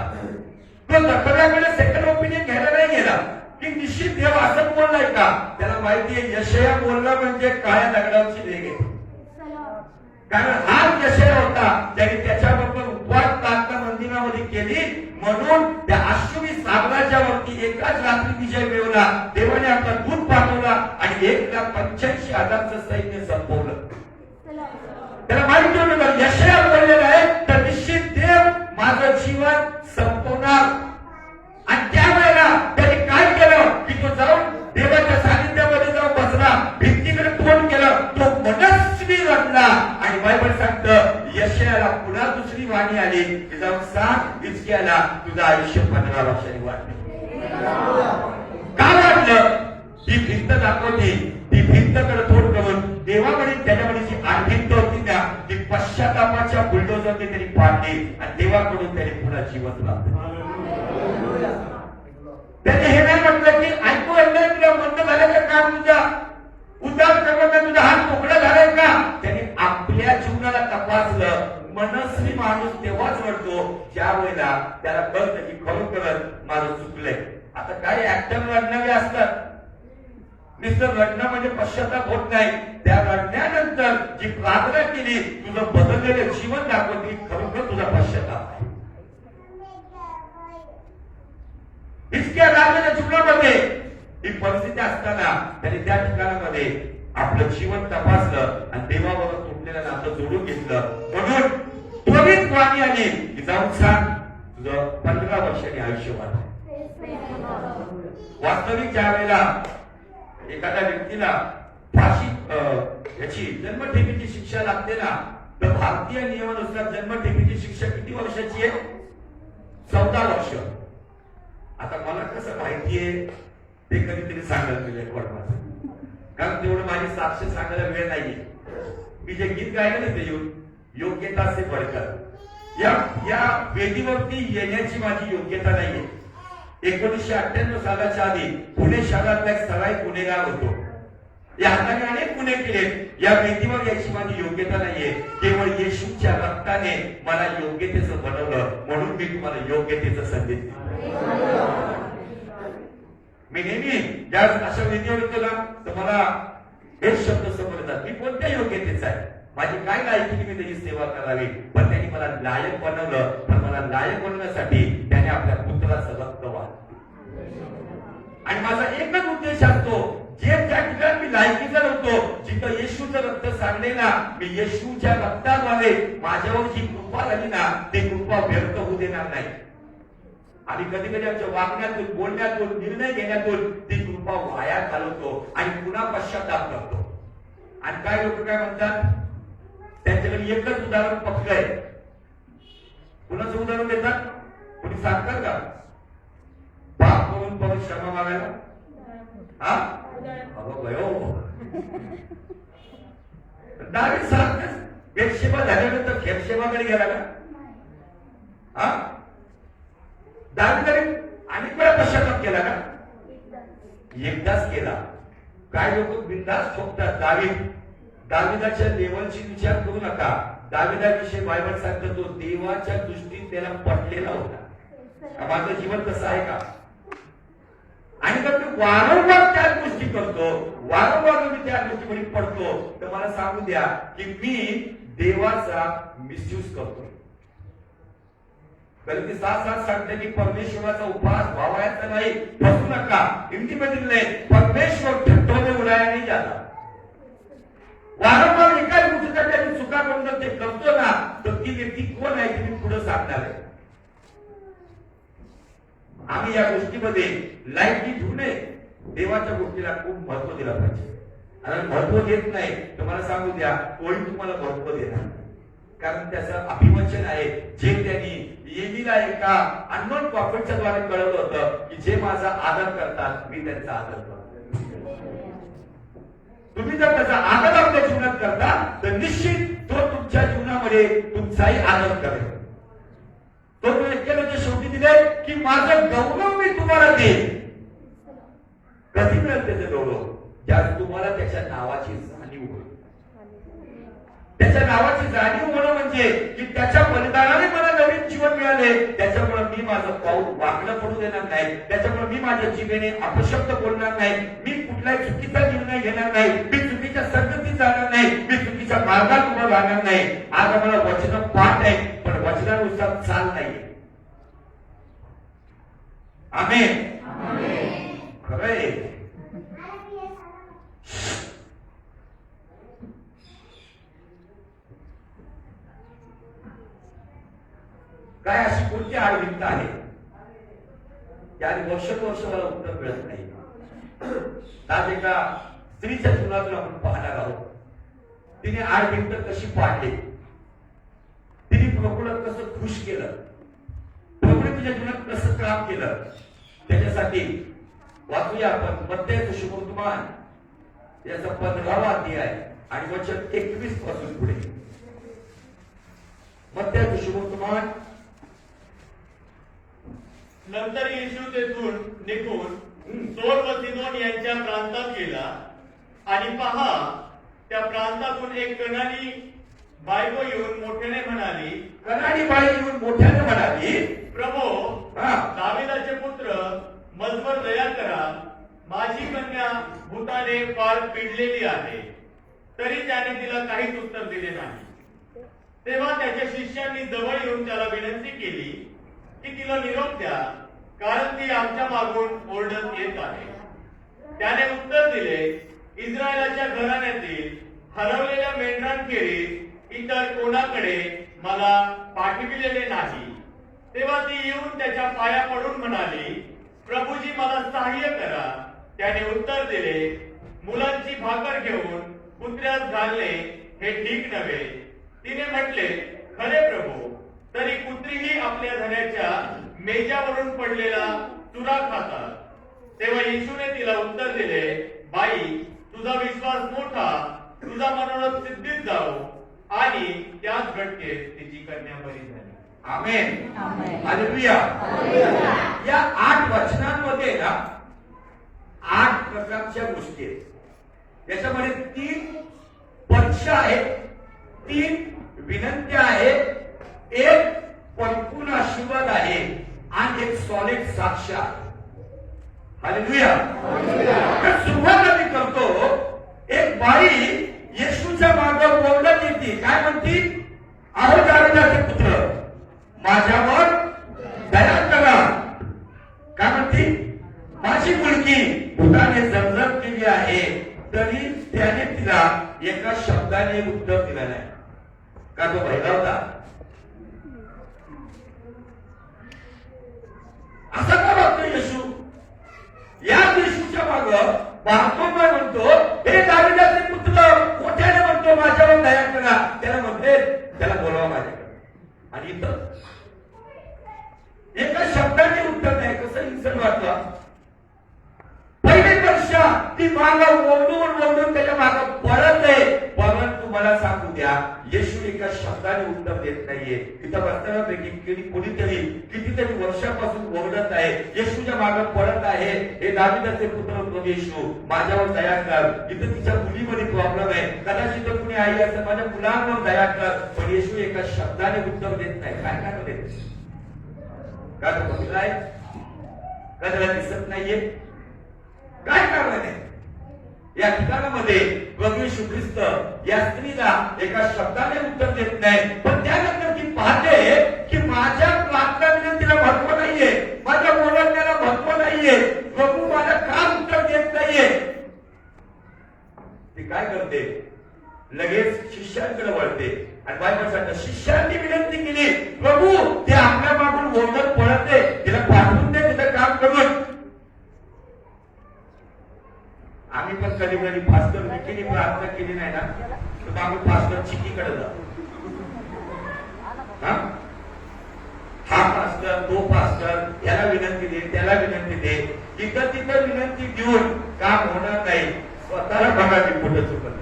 तो जखर्याकडे सेकंड ओपिनियन घ्यायला नाही गेला की निश्चित देव असं बोललाय का. त्याला माहितीये यशया बोलला म्हणजे काळ्या दगडाची लेग आहे. कारण हाच यशया होता ज्याने त्याच्याबरोबर उपवास प्रार्थना मंदिरामध्ये केली, म्हणून त्या अश्वनी साम्राज्यावरती एकाच रात्री विजय मिळवला. देवाने आपला दूत पाठवला आणि 1,85,000चं सैन्य संपवलं. त्याला माहिती होतं यशया बोललेलं आहे तर निश्चित देव दुसरी वाणी आली की जाऊन सांग इतक्याला तुझं आयुष्य 15 वर्षांनी वाढलं. का वाढलं? ही भिंत दाखवते. ती भिंतकडे तोड करून देवाकडे त्याच्याकडे जी भिंत होती ना ती पश्चातापाच्या बुलडोजरने त्यांनी पाडली आणि देवाकडून त्याने पुन्हा जीवन लावलं. त्याने हे नाही म्हटलं की ऐकू एवढं तुला बंद झालं का काम तुझा उद्धार करताना तुझा हात मोकळा झालाय का. त्याने आपल्या जीवनाला तपासलं. मनस्वी माणूस तेव्हाच घडतो ज्या वेळेला त्याला कळतं की खरोखरच माझं चुकलंय. आता काही ऍक्टर रडणारे असतात. नुसतं रडणं म्हणजे पश्चाताप होत नाही. त्या रडण्यानंतर जी प्रार्थना केली तुझं बदललेलं जीवन दाखवते खरोखर तुझा पश्चाताप आहे. इतक्या राजाच्या जीवनामध्ये ही परिस्थिती असताना त्यांनी त्या ठिकाणामध्ये आपलं जीवन तपासलं आणि देवाबरोबर तुटलेलं नातं जोडून घेतलं. म्हणून त्वरित वाणी आली की जाऊन सांग तुझं 15 वर्षांनी आयुष्य वाढलं. वास्तविक ज्या वेळेला एखाद्या व्यक्तीला फाशी याची जन्मठेपेची शिक्षा लागते ना तर भारतीय नियमानुसार जन्मठेपेची शिक्षा किती वर्षाची आहे? 14 वर्ष. आता मला कसं माहितीये ते कधीतरी सांगायला मिळेल माझं, कारण तेवढं माझी साक्ष सांगायला वेळ नाहीये. मी जे गीत गायलं ना ते येऊन योग्यता से बढ़कर या वेदीवरती येण्याची माझी योग्यता नाहीये. 1998 सालाच्या आधी पुणे शहरातला एक सराई गुन्हेगार होतो. या हाताने अनेक गुन्हे केले. या वेदीवर याची माझी योग्यता नाहीये. केवळ येशूच्या रक्ताने मला योग्यतेचं बनवलं म्हणून मी तुम्हाला योग्यतेचं संदेश दिला. मी नेहमी ज्या अशा वेदीवर येतो ना तर मला हेच शब्द समोर येतात. मी कोणत्या योग्यतेचा आहे? माझी काय लायकी मी त्याची सेवा करावी. पण त्यांनी मला लायक बनवलं. पण मला लायक बनवण्यासाठी त्याने आपल्या पुत्राचं रक्त वाहलं. आणि माझा एकच उद्देश असतो जे त्या ठिकाणी मी लायकीचा नव्हतो जिथं येशूचं रक्त सांगले ना मी येशूच्या रक्ताद्वारे माझ्यावर जी कृपा झाली ना ती कृपा व्यर्थ होऊ देणार नाही. आणि कधी कधी आमच्या वागण्यातून बोलण्यातून निर्णय घेण्यातून ती कृपा वाया घालवतो आणि पुन्हा पश्चाताप करतो. आणि काय लोक काय म्हणतात त्यांच्याकडे एकच उदाहरण पकडलंय. कुणाचं उदाहरण देतात? कोणी सांगतात का? पाप करून परत क्षमा मागायला? हा डायरेक्ट सांगतेस बेक्षेपा झाल्यानंतर खेपशेपाकडे गेला का? हा दाविदाने अनेक वेळा पश्चाताप केला का? एकदाच केला. काय लोक बिनधास्त ठोकतात. दाविदाच्या लेवलची विचार करू नका. दाविदाविषयी बायबल सांगतो तो देवाच्या दृष्टीत त्याला पटलेला होता. माझं जीवन तसं आहे का? आणि जर मी वारंवार त्या गोष्टी करतो वारंवार मी त्या गोष्टीमध्ये पडतो तर मला सांगू द्या की मी देवाचा मिसयूज करतो. गलती 7:7 सांगते की परमेश्वराचा उपहास व्हावायचा नाही. फसू नका. हिंदीमध्ये परमेश्वर ठटवणे उडाया नाही जाता. वारंवार एकाच गोष्टीसाठी चुका करून जर ते करतो ना तर ती व्यक्ती कोण आहे ती मी पुढे सांगणार आहे. आम्ही या गोष्टीमध्ये लाईटली घेऊ नये. देवाच्या गोष्टीला खूप महत्व दिलं पाहिजे. आणि महत्व देत नाही तर मला सांगू द्या कोणी तुम्हाला महत्व देणार. कारण त्याचं अभिवचन आहे जे त्यांनी येलीला एका अननोन प्रॉफिटच्या द्वारे कळवलं होतं की जे माझा आदर करतात मी त्यांचा आदर करतो. तुम्ही जर त्याचा आदर आपल्या जीवनात करता तर निश्चित तो तुमच्या जीवनामध्ये तुमचाही आदर करेल. तो व्यक्तीला शेवटी दिले की माझं गौरव मी तुम्हाला देईन. कधी मिळेल त्याचं गौरव? ज्यात तुम्हाला त्याच्या नावाची जाणीव होईल. त्याच्या नावाची जाणीव होणं म्हणजे की त्याच्या बलिदानाने मला नवीन जीवन मिळाले. त्याच्यामुळे मी माझं पाऊल वाकडं पडू देणार नाही. त्याच्यामुळे मी माझ्या जीवेने अपशब्द बोलणार नाही. मी कुठलाही चुकीचा निर्णय घेणार नाही. मी चुकीच्या संगतीत जाणार नाही. मी चुकीच्या मार्गात उभं राहणार नाही. आज आम्हाला वचन पाठ आहे पण वचनानुसार चाल नाही. आमेन. खरंय. काय अशी कोणती आडविंत आहे त्याने वर्ष मला उत्तर मिळत नाही. आज एका स्त्रीच्या जीवनातून आपण पाहणार आहोत. तिने आडविंत कशी पाडली. तिने प्रभूला कसं खुश केलं, प्रभूने तुझ्या जीवनात कसं काम केलं, त्याच्यासाठी वाचूया आपण मत्तेचं शुभवर्तमान याचा 15वा अध्याय आणि वचन 21 पासून पुढे. मत्तेचं शुभवर्तमान. नंतर येशू तेथून निघून सोर व सिदोन यांच्या प्रांतात गेला आणि पहा, त्या प्रांतातून एक कनानी बायको येऊन मोठ्याने म्हणाली, कनानी बाई येऊन मोठ्याने म्हणाली, प्रभो, दाविदाचे पुत्र, मजवर दया करा, माझी कन्या भूताने फार पिडलेली आहे. तरी त्याने तिला काहीच उत्तर दिले नाही. तेव्हा त्याच्या शिष्यांनी जवळ येऊन त्याला विनंती केली की तिला निरोप द्या, कारण ती आमच्या मागून ओरडत येत आहे. त्याने उत्तर दिले, इस्रायलाच्या घराण्यातील हरवलेल्या मेंढरांखेरीज इतर कोणाकडे मला पाठविलेले नाही. तेव्हा ती येऊन त्याच्या पाया पडून म्हणाली, प्रभूजी मला सहाय्य करा. त्याने उत्तर दिले, मुलांची भाकर घेऊन कुत्र्यास घालणे हे ठीक नव्हे. तिने म्हटले, खरे प्रभू, तरी कुत्रीही आपल्या धन्याच्या मेजावरून पडलेला चुरा खातात. तेव्हा येशूने तिला उत्तर दिले, बाई, तुझा विश्वास मोठा, तुझा मनोरथ सिद्धीत जाओ. आणि त्याच घटकेत तिची कन्या बरी झाली. आमेन. हालेलुया. या 8 वचनांमध्ये ना 8 प्रकारच्या गोष्टी आहेत. याच्यामध्ये 3 परीक्षा आहेत, 3 विनंत्या आहेत, एक परिपूर्ण आशीर्वाद आहे आणि एक सॉलिड साक्ष आहे. हालेलुया. तर सुरुवात आम्ही करतो. एक बाई येशूच्या मागे ओरडत येते, काय म्हणती, अहो दाविदाचे पुत्र, माझ्यावर दया करा. काय म्हणती, माझी मुलगी भूताने जळजळ केली आहे. तरी त्याने तिला एका शब्दाने उत्तर दिलं नाही. का तो भैला होता? असं का बघतो येशू? या येशूच्या माग पाहतो, काय म्हणतो, हे दाविदाचे पुत्र, मोठ्याने म्हणतो माझ्यावर दया करा. त्याला म्हणते, त्याला बोलवा माझ्याकडे. आणि इथं एका शब्दाने उत्तर नाही. कसं इंसन वाटलं. पहिली परीक्षा ती माग ओरडून त्याच्या माग पडत आहे. परंतु मला सांगू द्या, येशू एका शब्दाने उत्तर देत नाहीये. इथं बसतानापैकी कोणीतरी कितीतरी वर्षापासून ओरडत आहे, येशूच्या मागे पडत आहे, हे दाविदाचे पुत्र प्रभू येशू, माझ्यावर दया कर. इथं तिच्या मुलीमध्ये प्रॉब्लेम आहे, कदाचित कुणी आई असं, माझ्या मुलांवर दया कर. पण येशू एका शब्दाने उत्तर देत नाही. काय कारण देत? का तो बघितलाय? का त्याला दिसत नाहीये? काय कारण आहे? या ठिकाणामध्ये प्रभू येशू ख्रिस्त या स्त्रीला एका शब्दाने उत्तर देत नाही. पण त्यानंतर ती पाहते की माझ्या प्रार्थना विनंतीला महत्व नाहीये, माझ्या बोलण्याला महत्व नाहीये, प्रभू मला का उत्तर देत नाहीये. ती काय करते? लगेच शिष्यांकडे वळते आणि बायबल सांगते, शिष्यांनी विनंती केली, प्रभू ते आपल्या मागून ओरडत पळते, तिला पाठवून दे तिथं काम करून. आम्ही पण कधी कधी फास्टर विकीने प्रार्थना केली नाही ना, तर आम्ही फास्टर चिकीकडे जातो. हा फास्टर, तो फास्टर, याला विनंती दे, त्याला विनंती दे. तिथं विनंती देऊन काम होणार नाही. स्वतःला बघा मी कुठं चुकत.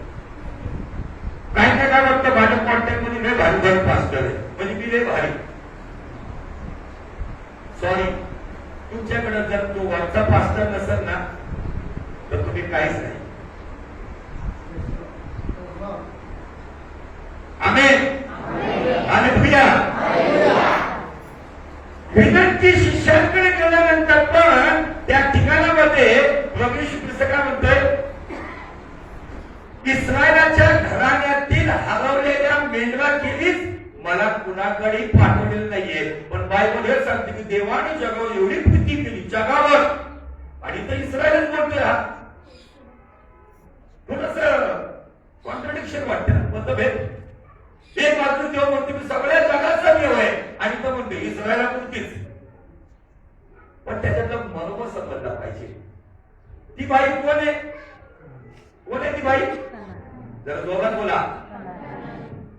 काही नाही काय वाटतं, माझ्या कॉन्टॅक्ट मध्ये लय भारी फास्टर आहे, म्हणजे मी लय भारी. सॉरी, तुमच्याकडे जर तो वरचा फास्टर नसेल ना, तर तुम्ही काहीच नाही. आमेन. हालेलुया. विनंती शिष्यांकडे गेल्यानंतर पण त्या ठिकाणामध्ये प्रभू येशू ख्रिस्त काय म्हणतोय, इस्रायलाच्या घराण्यातील हरवलेल्या मेंढराखेरीज मला कुणाकडे पाठवलेलं नाहीये. पण बायबल हे सांगते की देवाने जगावर एवढी प्रीती केली, जगावर, आणि तर इस्रायलच म्हणतोय. हा थोडस कॉन्ट्रडिक्शन वाटतं ना, मतभेद. एक बाजू देव म्हणतो की सगळ्या जगाचा देव आहे, आणि तो म्हणतो इस्रायला पुरतीच. पण त्याच्यातलं मनोबल समजला पाहिजे. ती बाई कोण आहे? कोण आहे ती बाई? जरा जोरात बोला.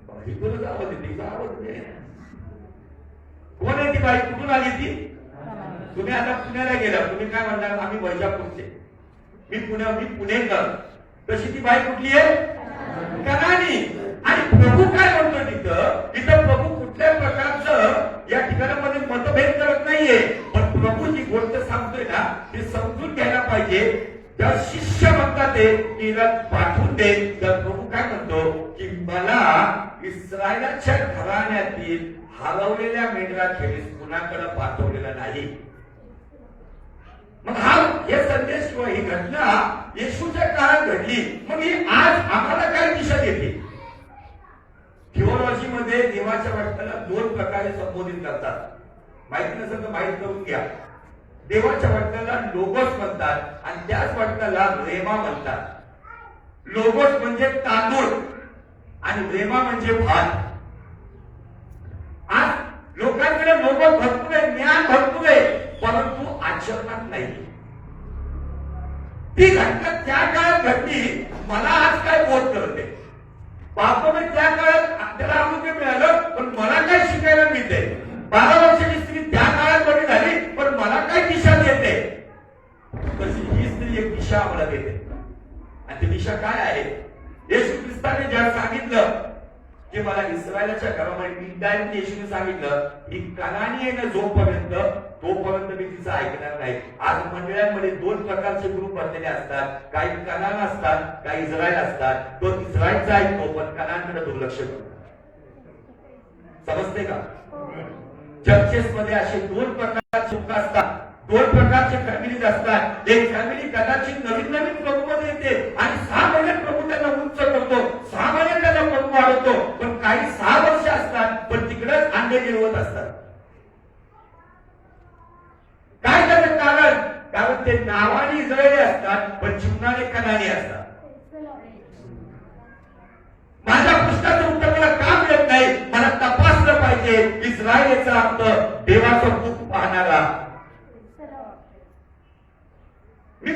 बाई बोलत आवाज येते, आवाज बाई कुठून आली ती? तुम्ही आता पुण्याला गेला, तुम्ही काय म्हणणार? आम्ही वैजापूरचे, मी पुणेकर. तशी ती बाई कुठली आहे? कनानी. आणि प्रभू काय म्हणतो तिथं प्रभू कुठल्या प्रकारचं या ठिकाणामध्ये मतभेद करत नाहीये, पण प्रभू जी गोष्ट सांगतोय ना ते समजून घ्यायला पाहिजे. जर शिष्य म्हणतात तिला पाठवून दे, तर प्रभू काय म्हणतो की मला इस्रायलाच्या घराण्यातील हरवलेल्या मेंढराखेरीज कुणाकडे पाठवलेला नाही. मग हे संदेश किंवा ही घटना येशूच्या काळात घडली, मग ही आज आम्हाला काय दिशा देते? थिओलॉजी मध्ये देवाच्या वाटण्याला दोन प्रकारे संबोधित करतात. माहिती नसेल तर माहित करून घ्या. देवाच्या वाटण्याला लोगोस म्हणतात आणि त्याच वाटण्याला रेमा म्हणतात. लोगोस म्हणजे तांदूळ आणि रेमा म्हणजे भात. आज लोकांकडे लोगोस भरपूर आहे, ज्ञान भरपूर आहे, परंतु आचरणात नाही. ती घटना त्या काळात घडली, मला आज काय बोध करते? पाहतो मी त्या काळात आपल्याला आरोग्य मिळालं, पण मला काय शिकायला मिळते? 12 वर्षाची स्त्री त्या काळात बरी झाली, पण मला काय दिशा देते? तशी ही स्त्री एक दिशा आम्हाला देते. आणि ती दिशा काय आहे? येशू ख्रिस्ताने ज्या सांगितलं की मला इस्रायलाच्या घरामध्ये इंडायरेक्टली येशूने सांगितलं ही कनानी आहे ना जोपर्यंत, तोपर्यंत मी तिचं ऐकणार नाही. आज मंडळांमध्ये दोन प्रकारचे ग्रुप बनलेले असतात. काही कनान असतात, काही इस्रायल असतात. तो इस्रायलचा ऐकतो पण कनानकडे दुर्लक्ष करतो. समजते का? चर्चेस मध्ये असे दोन प्रकारचे लोक असतात, दोन प्रकारचे फॅमिलीज असतात. एक फॅमिली कदाचित नवीन प्रभूमध्ये येते आणि 6 महिने प्रभू त्यांना उंच करतो, 6 महिने त्यांना प्रभू वाढवतो, पण काही 6 वर्ष असतात पण तिकडेच अंडे गिरवत असतात. काय त्याचं कारण? कारण ते नावाने इस्रायली असतात पण जीवनाने कनानी असतात. माझ्या प्रश्नाचं उत्तर मला का मिळत नाही? मला तपासलं पाहिजे. इस्रायलीचा अर्थ देवाचं रूप पाहणारा. मी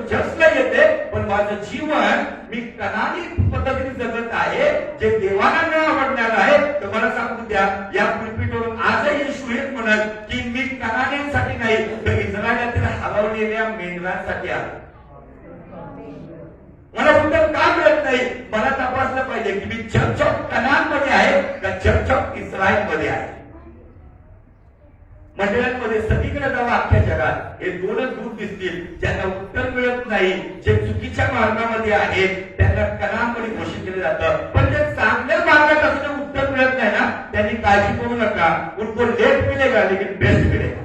जसला येते पण माझं जीवन मी कनानी पद्धतीने जगत आहे, जे देवाला न आवडणार आहे. तर मला सांगू द्या, या पुलपीटवरून आजही येशू हेच म्हणत की मी कनानींसाठी नाही तर इस्रायलातील हरवलेल्या मेंढरांसाठी आलो. मला उत्तर का मिळत नाही? मला तपासलं पाहिजे की मी चर्च ऑफ कनान मध्ये आहे का चर्च ऑफ इस्रायल मध्ये आहे. मंडळांमध्ये सगळीकडे जावा अख्ख्या जगात हे दोनच ग्रुप दिसतील ज्यांना उत्तर मिळत नाही. जे चुकीच्या मार्गामध्ये आहेत त्यांना कनानमध्ये घोषित केलं जातं, पण जे चांगल्या मार्गात असं उत्तर मिळत नाही ना त्यांनी काळजी करू नका. उनको लेट मिलेगा लेकिन बेस्ट मिलेगा.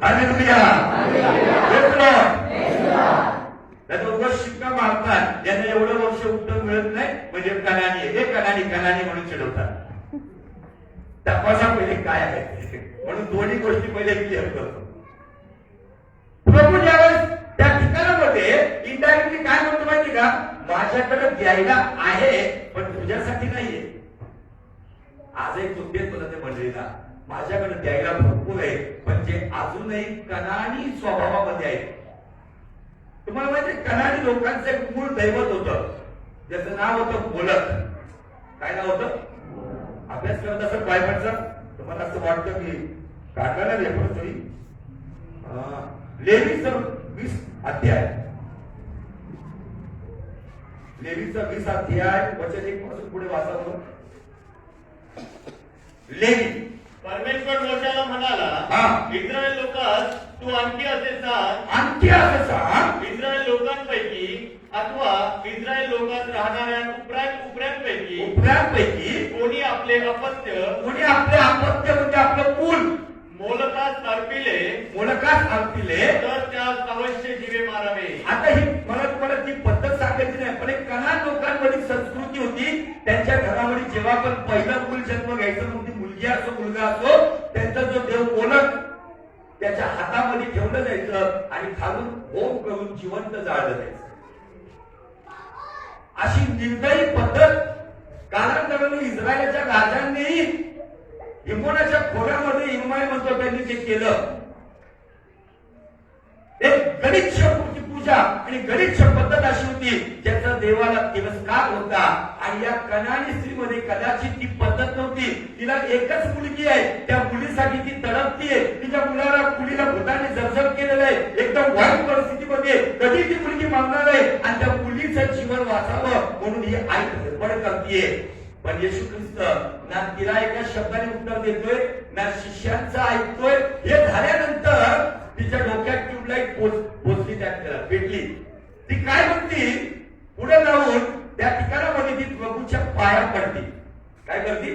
हालेलुया. त्याचा उगाच शिक्का मारतात, यांना एवढं वर्ष उत्तर मिळत नाही म्हणजे कनानी आहे, हे कनानी म्हणून चिडवतात. तपासा पहिले काय आहे म्हणून दोन्ही गोष्टी पहिले क्लिअर करतो. प्रभू ज्यावेळेस त्या ठिकाणामध्ये इनडायरेक्टली काय म्हणतो माहिती का? माझ्याकडे द्यायला आहे पण तुझ्यासाठी नाहीये. आजही तुमचेच बोलते मंडळीला, माझ्याकडे द्यायला भरपूर आहे पण जे अजूनही कनानी स्वभावामध्ये आहे. तुम्हाला माहिती कनानी लोकांचं एक मूळ दैवत होतं, ज्याचं नाव होतं मोलक. काय नाव होतं? अभ्यास करत असं बायबलचा तुम्हाला असं वाटतं की काढायला रेफर तरी लेवीचं 20 अध्याय, लेवीचा 20 अध्याय वचन 1 पासून पुढे वाचा. लेवी परमेश्वर मोशाला म्हणाला, इस्रायल लोकांस तू आणखी असे सांग, इस्रायल लोकांपैकी अथवा इस्रायल लोकात राहणाऱ्या उपऱ्यांपैकी कोणी आपले अपत्य म्हणजे आपलं मूल मोलकास अर्पिले तर त्यास अवश्य जीवे मारावे. आता ही मला तुम्हाला ती पद्धत सांगायची नाही, पण एक कनान लोकांमध्ये संस्कृती होती. त्यांच्या घरामध्ये जेव्हा पण पहिला मूल जन्म घ्यायचा मग ती मुलगी असो मुलगा असो, त्यांचा जो देव मोलक त्याच्या हातामध्ये ठेवलं जायचं आणि खालून होम करून जिवंत जाळलं जायचं. अशी निर्दयी पद्धत कालांतराने इस्रायलच्या राजांनी हिमोनाच्या खोऱ्यामध्ये हिमाय म्हणतो त्यांनी ते केलं. एक गणित पूजा आणि गणित पद्धत अशी होती ज्याचा देवाला तिरस्कार होता आणि आणि या कनानी स्त्रीमध्ये कदाचित ती पद्धत नव्हती. तिला एकच मुलगी आहे, त्या मुलीसाठी ती तडपतीये. तिच्या मुलीला भूताने जर्जर केलेलं आहे, एकदम वाईट परिस्थितीमध्ये. कधी ती मुलगी मागणार आहे आणि त्या मुलीचं जीवन वाचावं म्हणून ही आई धडपड करतीये. पण येशू ख्रिस्त ना तिला एका शब्दाने उत्तर देतोय ना शिष्यांचं ऐकतोय. हे झाल्यानंतर तिच्या डोक्यात ट्यूबलाईट पोचली, त्याला पेटली. ती काय म्हणती, पुढे जाऊन त्या ठिकाणामध्ये ती प्रभूच्या पाया पडली. काय करते,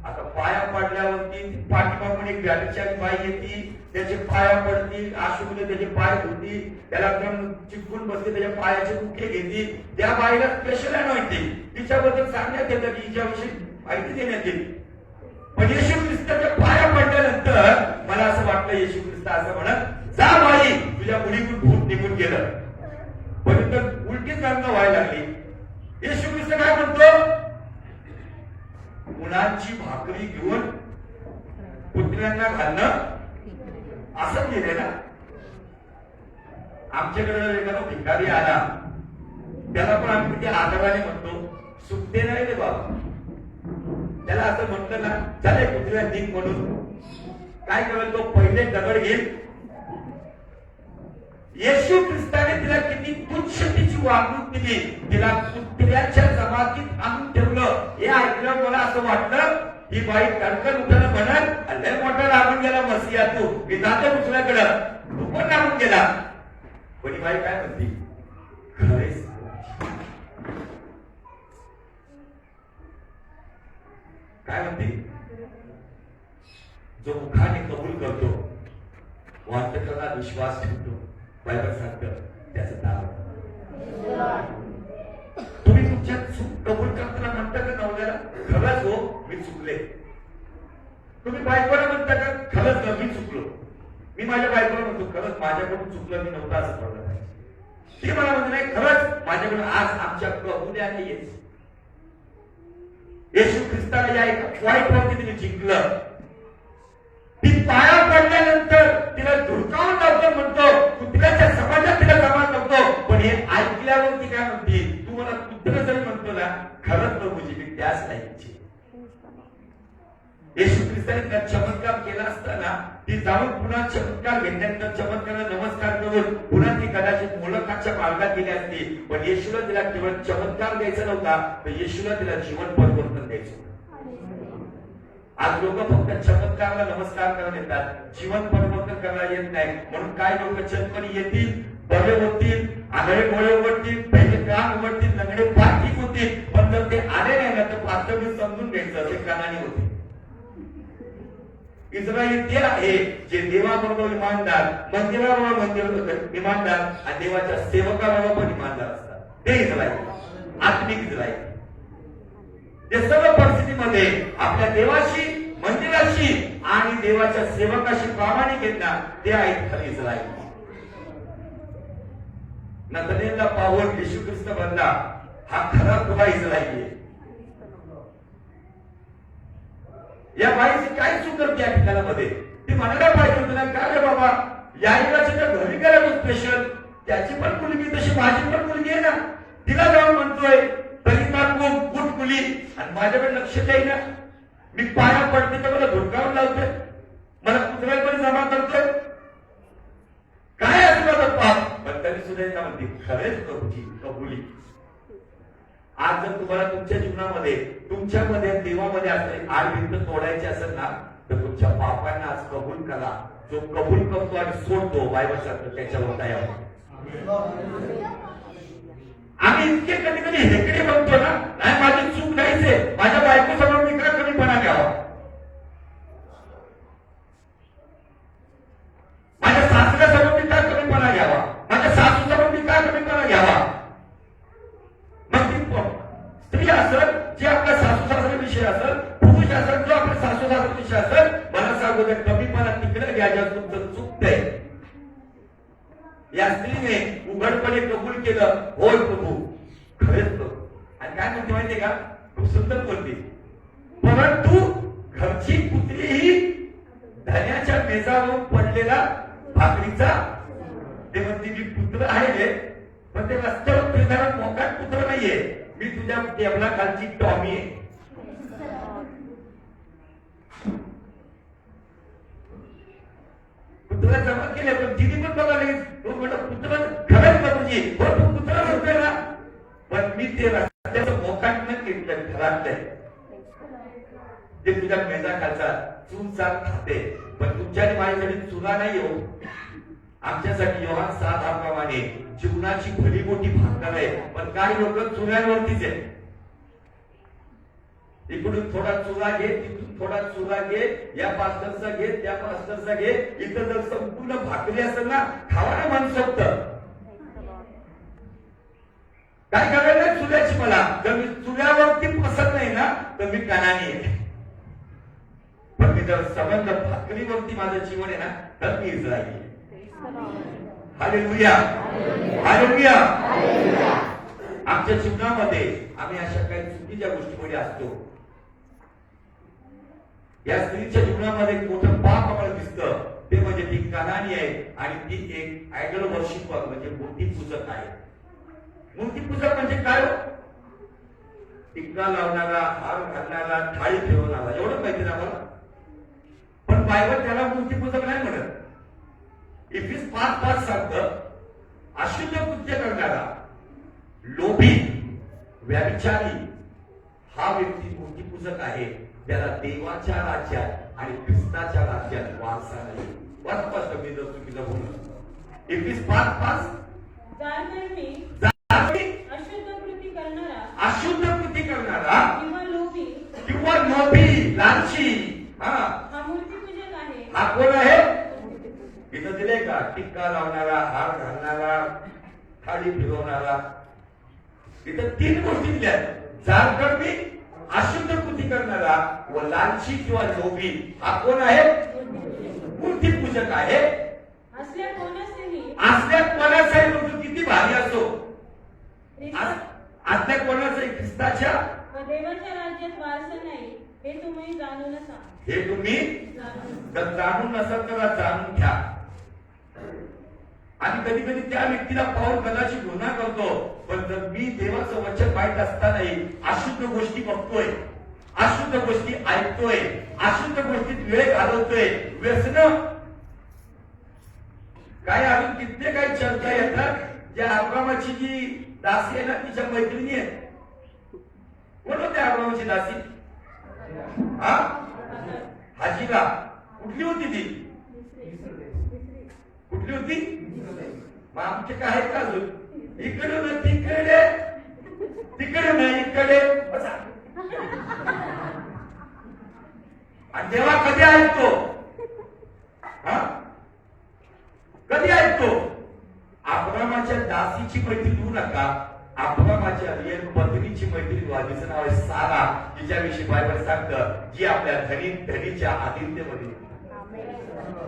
आता पाया पडल्यावरती पाठीमागून एक व्याधीच्या बाई येते, त्याचे पाया पडतील, आशुमध्ये त्याचे पाय धुती, त्याला एकदम चिपकून बसते, त्याच्या पायाचे मुखे घेते. त्या बाईला स्पेशल अनॉइंटिंग तिच्याबद्दल सांगण्यात येतं की हिच्याविषयी माहिती देण्यात येईल. पण येशू ख्रिस्ताच्या पाया पडल्यानंतर मला असं वाटलं, येशू ख्रिस्त असं म्हणत, जा बाई, तुझ्या मुलीतून भूत निघून गेलं. पण इतर उलटीच गंगा व्हायला लागली. येशू ख्रिस्त काय म्हणतो, मुलांची भाकरी घेऊन पुतळ्यांना घालणं असं केलं ना. आमच्याकडे एखादा भिकारी आला, त्याला पण आम्ही किती आदराने म्हणतो, सुटते नाही रे बाबा. त्याला असं म्हणतं ना, चला पुतळ्या निघ म्हणून. काय करेल तो, पहिले दगड घेईल. येशू ख्रिस्ताने तिला किती तुच्छ तिची वागणूक दिली, तिला कुत्र्याच्या जमातीत आणून ठेवलं. हे ऐकलं मला असं वाटलं, ही बाई तडकन उठणं म्हणत, लय मोठा लागून गेला मसिया तू, मी जाते दुसऱ्याकडं, तू पण लागून गेला. पण ही बाई काय म्हणती, खरेच काय म्हणती, जो मुखाने कबूल करतो, वास्तविकता विश्वास ठेवतो, बायबल सांगतं त्याचं नाव. तुम्ही तुमच्या चूक कबूल करताना म्हणता का नवऱ्याला, खरंच हो मी चुकले. तुम्ही बायकोला म्हणता का, खरंच मी चुकलो. मी माझ्या बायकोला म्हणतो, खरंच माझ्याकडून चुकलं, मी नव्हतं असं पडलं नाही. ती मला म्हणते, नाही खरंच माझ्याकडून आज आमच्या उद्या नाहीये. येशू ख्रिस्ताला या एका वाईटवरती तिने जिंकलं. ती पाया पडल्यानंतर तिला धुडकावून लावतो म्हणतो, कुत्र्याच्या समाजात तिला जमा करतो. पण हे ऐकल्यावर ती काय म्हणते, तू मला कुत्र जरी म्हणतो ना, खरंच प्रभूजी मी त्याच लायकीची. येशू ख्रिस्ताने त्या चमत्कार केला असताना ती जाऊन पुन्हा चमत्कार घेतल्यानंतर चमत्काराला नमस्कार करून पुन्हा ती कदाचित मोलकाच्या मार्गात गेली असती. पण येशूला तिला केवळ चमत्कार द्यायचा नव्हता, तर येशूला तिला जीवन परिवर्तन द्यायचं. आज लोक फक्त चमत्काराला नमस्कार करायला येतात, जीवन परिवर्तन करायला येत नाही. म्हणून काय लोक चटकनी येतील, बरे होतील, आगळे गोळे उघडतील, पहिले कान उघडतील, लंगडे पाय ठीक होतील. पण जर ते आले नाही ना, तर वास्तविक समजून घ्यायचं ते कानाने होते. इस्रायल ते आहे जे देवाबरोबर इमानदार, मंदिराबरोबर इमानदार आणि देवाच्या सेवकाबरोबर पण इमानदार असतात. ते इस्रायल, आत्मिक इस्रायल. ते सर्व परिस्थितीमध्ये आपल्या देवाशी, मंदिराशी आणि देवाच्या सेवकाशी प्रामाणिक आहेत ना, ते आहेत खरे इस्रायल. नतनेलला पाहून येशू ख्रिस्त बनला, हा खरा खुदा इस्रायली आहे. या बाईची काय चूक करते या ठिकाणामध्ये, ती म्हणायला पाहिजे होतं ना, काय रे बाबा याईलाच्या घरी गेला तो स्पेशल, त्याची पण मुलगी तशी माझी पण मुलगी आहे ना, तिला जाऊन म्हणतोय तरी खूप गुट मुली आणि माझ्याकडे लक्ष द्यायला. मी पाया पडते तर मला धुडकावून लावतोय, मला कुत्र्याकडे जमा करतोय. काय असं माझं पाप, पण तरी सुद्धा म्हणते खरेच प्रभूची कबुली. आज जर तुम्हाला तुमच्या जीवनामध्ये, तुमच्यामध्ये देवामध्ये असलेली आडभिंत तोडायची असेल ना, तर तुमच्या पापांना आज कबूल करा. जो कबूल करतो आणि सोडतो, बायबल सांगतो त्याच्यावर दया. आम्ही इतके कधी कधी हेकडे म्हणतो ना, नाही माझी चूक नाहीच आहे, माझ्या बायको समोर मी काय कमीपणा घ्यावा, माझ्या सासऱ्या समोर मी काय कमीपणा घ्यावा, माझ्या सासू समोर मी काय कमीपणा घ्यावा. मग ती स्त्री असेल जे आपल्या सासू सासरा विषय असेल, पुरुष असेल जो आपल्या सासू सासरा विषय असेल, मला सांगू दे कमीपणा तिकडे घ्यायच्या, तुमचं चुकतंय. या स्त्रीने उघडपणे कबूल केलं, होय प्रभू खरेच प्रभू. आणि काय म्हणते माहितीये का, खूप सुंदर बोलते, परंतु घरची पुत्री ही धन्याच्या मेजावर पडलेला भाकरीचा, ते म्हणते मी पुत्र आहे, पण ते रस्त्यावर फिरणारा मोकाट पुत्र नाहीये, मी तुझ्या टेबला खालची टॉमी आहे. कुत्रा जमा केले पण तिने पण बघा लगेच तो म्हणतो कुत्रा खरंच का तुझी हो तू कुत्रा म्हणतोय ना पण मी ते रस्त्याचं मोकाटनं घेतलं घरात नाही ते तुझ्या मेजा खालचा चूल चाल खाते पण तुमच्या आणि माझ्यासाठी चुना नाही हो. आमच्यासाठी योहान 7 प्रमाणे जीवनाची भली मोठी भाकर आहे पण काही लोक चुन्यांवरतीच आहे. इकडून थोडा चुरा घे तिकडून थोडा चुरा घे या पास्टरचा घे त्या पास्टरचा घे इथं जर संपूर्ण भाकरी असेल ना खावा ना मनसोक्त काय करायला नाही चुल्याची मला जर मी चुल्यावरती पसंत नाही ना तर मी कानानी आहे पण मी जर संबंध भाकरीवरती माझं जीवन आहे ना तर मी इस्रायली आहे. Hallelujah hallelujah. आमच्या जीवनामध्ये आम्ही अशा काही चुकीच्या गोष्टीमध्ये असतो. या स्त्रीच्या जीवनामध्ये मोठं पाप आम्हाला दिसतं ते म्हणजे ती कानानी आहे आणि ती एक आयडल वर्शिपर म्हणजे मूर्ती पूजक आहे. मूर्ती पूजक म्हणजे काय टिक्का लावणारा हार घालणारा थाळी फिरवणारा एवढं माहिती ना मला पण बायबल त्याला मूर्ती पूजक नाही म्हणत. इफिस 5:5 सांगतं अशुद्ध कृत्य करणारा लोभी व्यभिचारी हा व्यक्ती मूर्ती पूजक आहे त्याला देवाच्या राज्यात आणि ख्रिस्ताच्या राज्यात वारसा नाही. वाचपास मी जर चुकीचं बोललो इफिस 5:5 अशुद्ध कृती करणारा किंवा लोभी लालची हा कोण आहे इथं दिले का टिक्का लावणारा हार घालणारा थाळी फिरवणारा इथं 3 गोष्टी दिल्या. जारकर्मी अशुद्ध कृती करणारा व लालची किंवा लोभी हा कोण आहे मूर्ती पूजक आहे. असल्या कोणाचाही म्हणजे किती भारी असो असल्या कोणाचाही ख्रिस्ताच्या देवाच्या राज्यात वारसा नाही हे तुम्ही जाणून हे तुम्ही जर जाणून नसाल तर जाणून घ्या. आणि कधी कधी त्या व्यक्तीला पाहून कदाचित गुन्हा करतो पण जर मी देवाचं वचन माहीत असतानाही अशुद्ध गोष्टी बघतोय अशुद्ध गोष्टी ऐकतोय अशुद्ध गोष्टीत वेळ घालवतोय व्यसन काय अजून किती काही चर्चा येतात ज्या अब्रामाची जी दासी आहे ना तिच्या मैत्रिणी आहेत. कोण होते अब्रामाची दासी हा हाजिरा कुठली होती ती कुठली होती मग आमचे काय आहेत का अजून इकडे ना तिकडे तिकडे ना इकडे आणि तेव्हा कधी ऐकतो हा कधी ऐकतो अब्रामाच्या दासीची मैत्री घेऊ नका अब्रामाच्या रिअल पत्नीची मैत्री व्हा. तिचं नाव आहे सारा तिच्याविषयी बायबल सांगतं जी आपल्या धनीच्या आदित्यमध्ये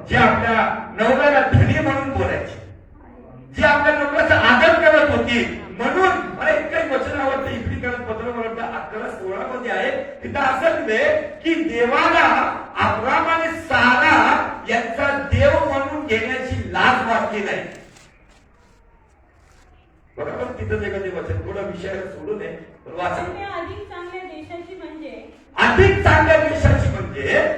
जी आपल्या नवऱ्याला धनी म्हणून बोलायची जी आपल्या नवऱ्याचा आदर करत होती म्हणून मला इतकंही वचन आवडतं इकडे करत पत्र म्हणतं 11:16 मध्ये आहे तिथं असं दिले की देवाला अब्राम आणि सारा यांचा देव म्हणून घेण्याची लाज वाटली नाही. बरोबर तिथं एखादे वचन थोडं विषय सोडू नये पण वाचन अधिक चांगल्या देशाची म्हणजे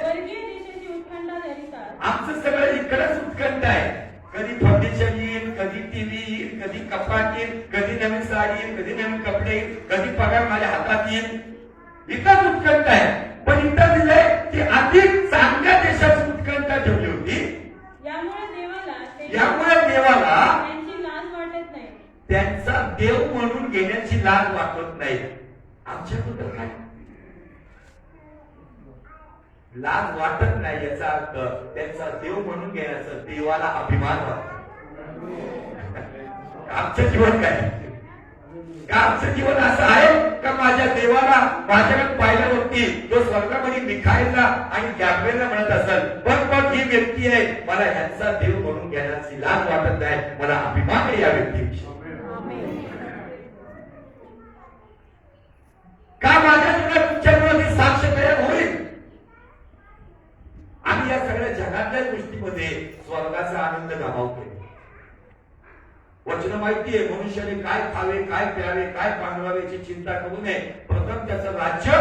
वर्गीय देशाची उत्खंडा धरितात. आमचं सगळं इकडेच उत्खंड आहे. कधी फाउंडेशन येईल कधी टीव्ही येईल कधी कपाट येईल कधी नवीन साडी येईल कधी नवीन कपडे येईल कधी पगार माझ्या हातात येईल इथंच उत्खंड आहे. पण इथं दिलंय की अधिक चांगल्या देशाची उत्खंडा ठेवली होती. यामुळे देवाला त्यांची लाज वाटत नाही त्यांचा देव म्हणून घेण्याची लाज वाटत नाही. आमच्याबद्दल काय लाज वाटत नाही याचा अर्थ त्यांचा देव म्हणून घेण्याचा देवाला अभिमान वाटतो. आमचं जीवन काय का आमचं जीवन असं आहे का माझ्या देवाला माझ्याकडे पाहिल्यावरती तो स्वर्गामध्ये मिखाईलला आणि गॅब्रिएलला म्हणत असेल पण ही व्यक्ती आहे मला ह्यांचा देव म्हणून घेण्याची लाज वाटत नाही मला अभिमान आहे या व्यक्तीविषयी. का माझ्या जीवनात तुमच्याकडे साक्ष तयार होईल. आम्ही या सगळ्या जगातल्या गोष्टीमध्ये स्वर्गाचा आनंद गमावतोय. वचन माहितीये, मनुष्याने काय खावे, काय प्यावे, काय पांढरावे याची चिंता करू नये. प्रथम त्याचं राज्य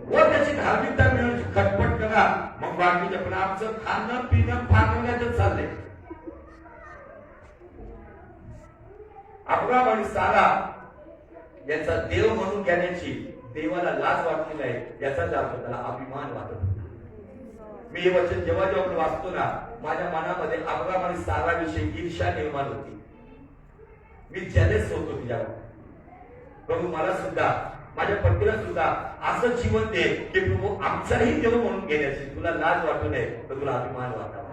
व त्याची धार्मिकता मिळवण्याची खटपट करा, मग बाकीचे. पण आमचं खाणं पिणं फागवण्यातच चाललंय. अब्राम आणि सारा याचा देव म्हणून घेण्याची देवाला लाज वाटलेली आहे, याचाच अर्थ त्याला अभिमान वाटत. मी हे वचन जेव्हा जेव्हा वाचतो ना, माझ्या मनामध्ये अब्राम आणि सारा विषयी ईर्ष्या निर्माण होती. मी जेलस होतो तिच्यावर. प्रभू मला सुद्धा, माझ्या पत्नीला सुद्धा असं जीवन दे की प्रभू आमचाही देव म्हणून घेण्याची तुला लाज वाटू नये, तर तुला अभिमान वाटावा.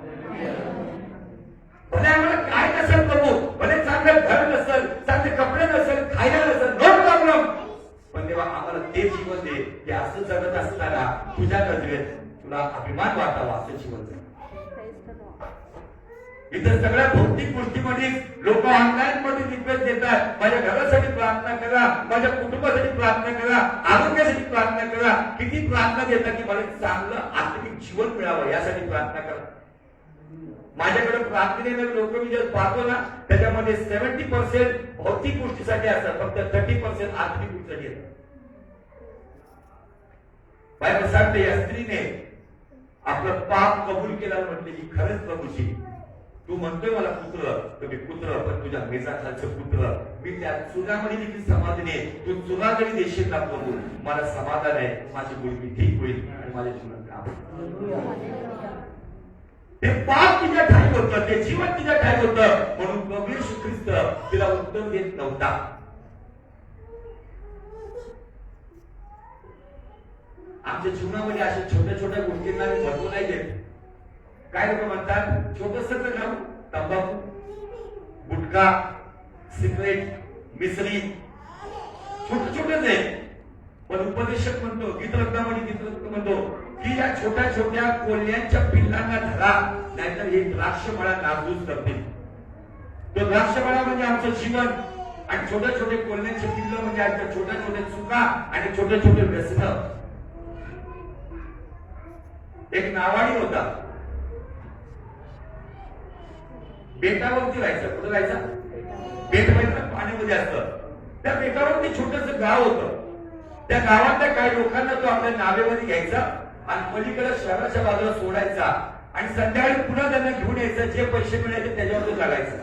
भले आम्हाला काय नसेल प्रभू, भले चांगलं घर नसेल, चांगले कपडे नसेल, खायला नसेल, नो प्रॉब्लेम, पण तेव्हा आम्हाला ते जीवन दे की असं जगत असताना तुझ्या नजरेत तुला अभिमान वाटावा असं जीवन दे. इतर सगळ्या भौतिक गोष्टीमध्ये लोक ऑनलाईन मध्ये रिक्वेस्ट देतात, माझ्या घरासाठी प्रार्थना करा, माझ्या कुटुंबासाठी प्रार्थना करा, आरोग्यासाठी प्रार्थना करा. किती प्रार्थना देतात की मला चांगलं आत्मिक जीवन मिळावं यासाठी प्रार्थना करा. माझ्याकडे प्रार्थनेने लोक मी जर पाहतो ना, त्याच्यामध्ये 70% भौतिक गोष्टीसाठी असतात, फक्त 30% आत्मिक गोष्टीसाठी असतात. बायबल सांगते या स्त्रीने आपलं पाप कबूल केलं, म्हटले की खरंच प्रभूजी तू म्हणतोय मला पुत्र, तर मी पुत्र, पण तुझ्या मेजाखालचं पुत्र, मी त्या चुरामध्ये देखील समाधान आहे. तू चुरा जरी देशील ना प्रभू, मला समाधान आहे, माझी मुलगी ठीक होईल आणि माझ्या जीवन काम. ते पाप तुझ्या ठाई होतं, ते जीवन तुझ्या ठाई होतं, म्हणून प्रभू येशू ख्रिस्त तिला उत्तर देत नव्हता. आमच्या जीवनामध्ये अशा छोट्या छोट्या गोष्टींना मी महत्व नाही देत. काय लोक म्हणतात, छोटस नाव तंबाखू, गुटखा, सिगरेट, मिसरी, छोट छोटच आहे. पण उपदेशक म्हणतो, गीतरत्नामध्ये गीतरत्न म्हणतो की या छोट्या छोट्या कोल्ह्यांच्या पिल्लांना धरा, नाहीतर हे द्राक्षमळा नासधूस करतील. तो द्राक्षमळा म्हणजे आमचं जीवन, आणि छोट्या छोटे कोल्ह्यांचे पिल्ल म्हणजे आमच्या छोट्या छोट्या चुका आणि छोटे छोटे व्यसन. एक नावाडी होता, बेटावरती राहायचा. कुठं राहायचा? बेट म्हणजे पाण्यामध्ये असतं. त्या बेटावरती छोटस गाव होतं. त्या गावातल्या काही लोकांना तो आपल्या नावेमध्ये घ्यायचा आणि पलीकडे शहराच्या बाजूला सोडायचा, आणि संध्याकाळी पुन्हा त्यांना घेऊन यायचं. जे पैसे मिळायचे त्याच्यावर तो जगायचा.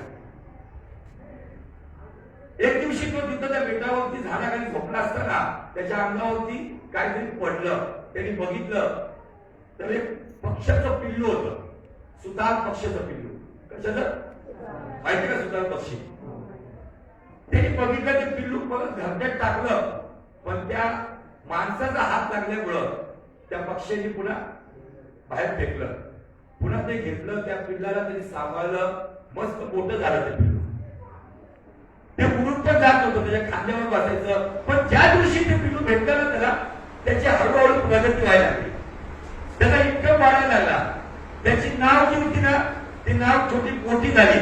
एक दिवशी तो तिथं त्या बेटावरती झाडाखाली झोपला असताना त्याच्या अंगावरती काहीतरी पडलं. त्यांनी बघितलं तर एक पक्ष्याचं पिल्लू होतं, सुतार पक्ष्याचं पिल्लू. कशाचं माहिती का? सुतार पक्षी. त्यांनी बघितलं ते पिल्लू परत घरट्यात टाकलं, पण त्या माणसाचा हात लागल्यामुळं त्या पक्ष्याने पुन्हा बाहेर फेकलं. पुन्हा ते घेतलं, त्या पिल्लाला त्यांनी सांभाळलं, मस्त मोठं झालं ते पिल्लू. ते उडून पण जात होतं, त्याच्या खांद्यावर बसायचं. पण ज्या दिवशी ते पिल्लू भेटलं ना त्याला, त्याची हळूहळू प्रगती व्हायला लागली. त्याला इतकं वाढायला लागला. त्याची नाव जी होती ना, ती नाव छोटी मोठी झाली.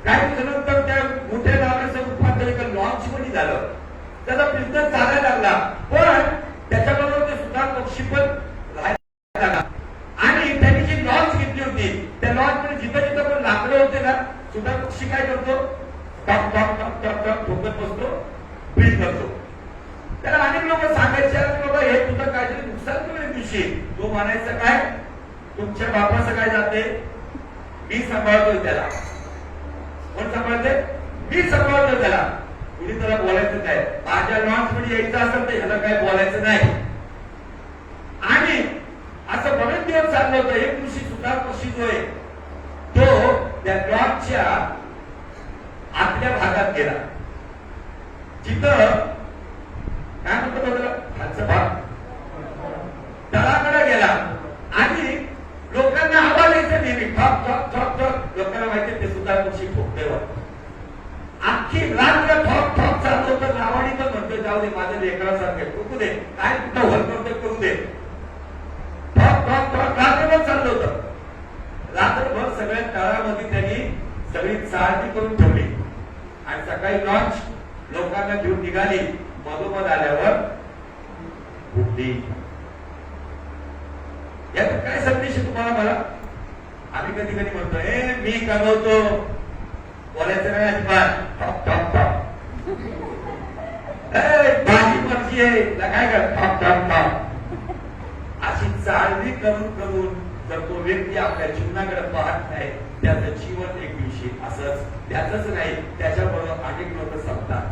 काही दिवसानंतर त्या मोठ्या नावाचं रूपांतर एका लॉन्च मध्ये झालं. त्याचा बिझनेस चालायला लागला, पण त्याच्याबरोबर ते सुद्धा पक्षी पण राहायला लागला. आणि त्यांनी जी लॉन्च घेतली होती, त्या लॉन्च मध्ये जिथं जिथं पण लाकडं होते ना, सुद्धा पक्षी काय करतो, टॉप टॉप टॉप टॉप टॉप ठोकत बसतो, बिल करतो. त्याला अनेक लोक सांगायचे, बाबा हे तुझं काहीतरी नुकसान केलं दिवशी. तो म्हणायचं काय, तुमच्या बापाचं काय जाते, मी सांभाळतोय त्याला. कोण सांभाळते? मी सांभाळतोय त्याला. कुणी त्याला बोलायचं नाही. माझ्या लॉन्च मध्ये यायचं असेल तर ह्याला काय बोलायचं नाही. आणि असं बरेच दिवस चाललं होतं. एक दिवशी सुद्धा पक्षी जो आहे तो त्या लॉन्चच्या आतल्या भागात गेला, जिथं काय म्हणतो बघा खालचा भाग, तळाकडे गेला. आणि लोकांना आवाज यायचा नेहमी, ठॉक ठॉक ठॉक ठॉक. लोकांना माहिती ते सुद्धा पक्षी ठोकते. आखी रात्र ठॉक ठॉक चालतो. तर नावाडी पण म्हणतो, जाऊ दे माझ्या लेकरासारखे ठोकू दे, काय कुठं वर करतो करू दे. ठॉक ठॉक ठॉक रात्रभर चाललं होतं. रात्रभर सगळ्या तळामध्ये त्यांनी सगळी चाळणी करून ठेवली. आणि सकाळी लॉन्च लोकांना घेऊन निघाली. मधोमध आल्यावर बुद्धी. यात काय संदेश तुम्हाला? मला आम्ही कधी कधी म्हणतो, मी कमवतो, बोलायचं नाही अजिबात. टॉप टॉप टॉप. माझी मर्जी आहे, काय कर टॉप टॉप टॉप. अशी चालणी करून करून जर तो व्यक्ती आपल्या जीवनाकडे पाहत नाही, त्याचं जीवन एक दिवशी असंच. त्याचंच नाही, त्याच्याबरोबर अनेक लोक संपतात.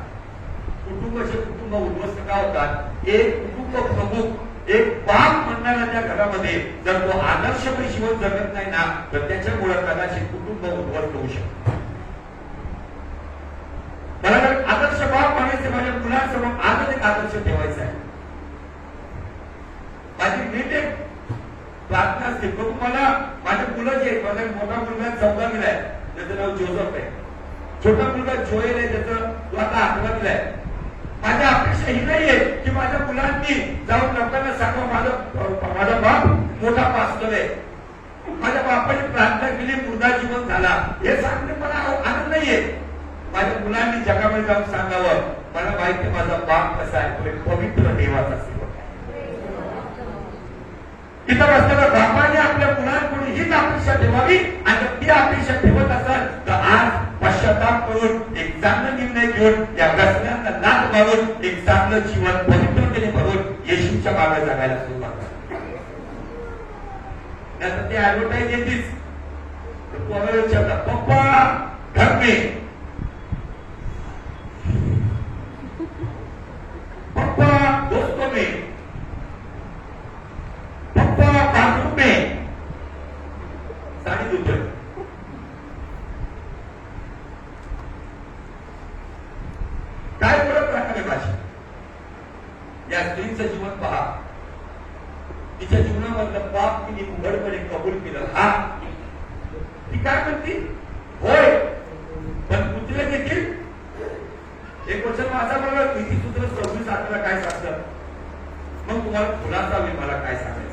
कुटुंब उद्ध्वस्त का होतात? एक कुटुंब प्रमुख, एक बाप म्हणणारा त्या घरामध्ये जर तो आदर्शमय जीवन जगत नाही ना, तर त्याच्यामुळे कदाचित कुटुंब उद्ध्वस्त होऊ शकतं. मला तर आदर्श बाप म्हणायचे, माझ्या मुलांसमोर आजच एक आदर्श ठेवायचा आहे. माझी नीट एक प्रार्थना असते, बघू मला माझ्या मुलं जे, माझा मोठा मुलगा 14वीला आहे, त्याचं नाव जोसेफ आहे. छोटा मुलगा जोएल आहे, त्याचं तो आता 8वीला आहे. माझी अपेक्षा ही नाहीये की माझ्या मुलांनी जाऊन लोकांना सांगावं माझा बाप मोठा पास्टर आहे, माझ्या बापाने प्रार्थना केली मुर्दा जीवन झाला, हे सांगणे मला आनंद नाहीये. माझ्या मुलांनी जगामध्ये जाऊन सांगावं मला माहिती माझा बाप कसा आहे, तो एक पवित्र देवाचा सेवक आहे. इथं बसलेल्या बापाने आपल्या मुलांकडून हीच अपेक्षा ठेवावी, आणि ती अपेक्षा ठेवत असाल तर आज पश्चाताप करून एक चांगला निर्णय घेऊन या व्यसनांना लाथ मारून एक चांगलं जीवन पवित्रतेने भरून येशूच्या मागे जगायला सुरुवात करा. नाहीतर ते ऍडव्हर्टाईज येतीच. तू आम्हाला विचारता पप्पा घर में, पप्पा दोस्तों में, पप्पा बाथरूम में, साडी धुतोय. काय बोलत राहणार भाषा? या स्त्रीचं जीवन पहा. तिच्या जीवनामधलं पाप तिने उघडपणे कबूल केलं. हा, ती काय म्हणते? होय, पण कुत्रे देखील एक वर्ष माझा बरोबर नीतीसूत्र 26:8 काय सांगतात? मग तुम्हाला खुलासा होईल मला काय सांगायचं.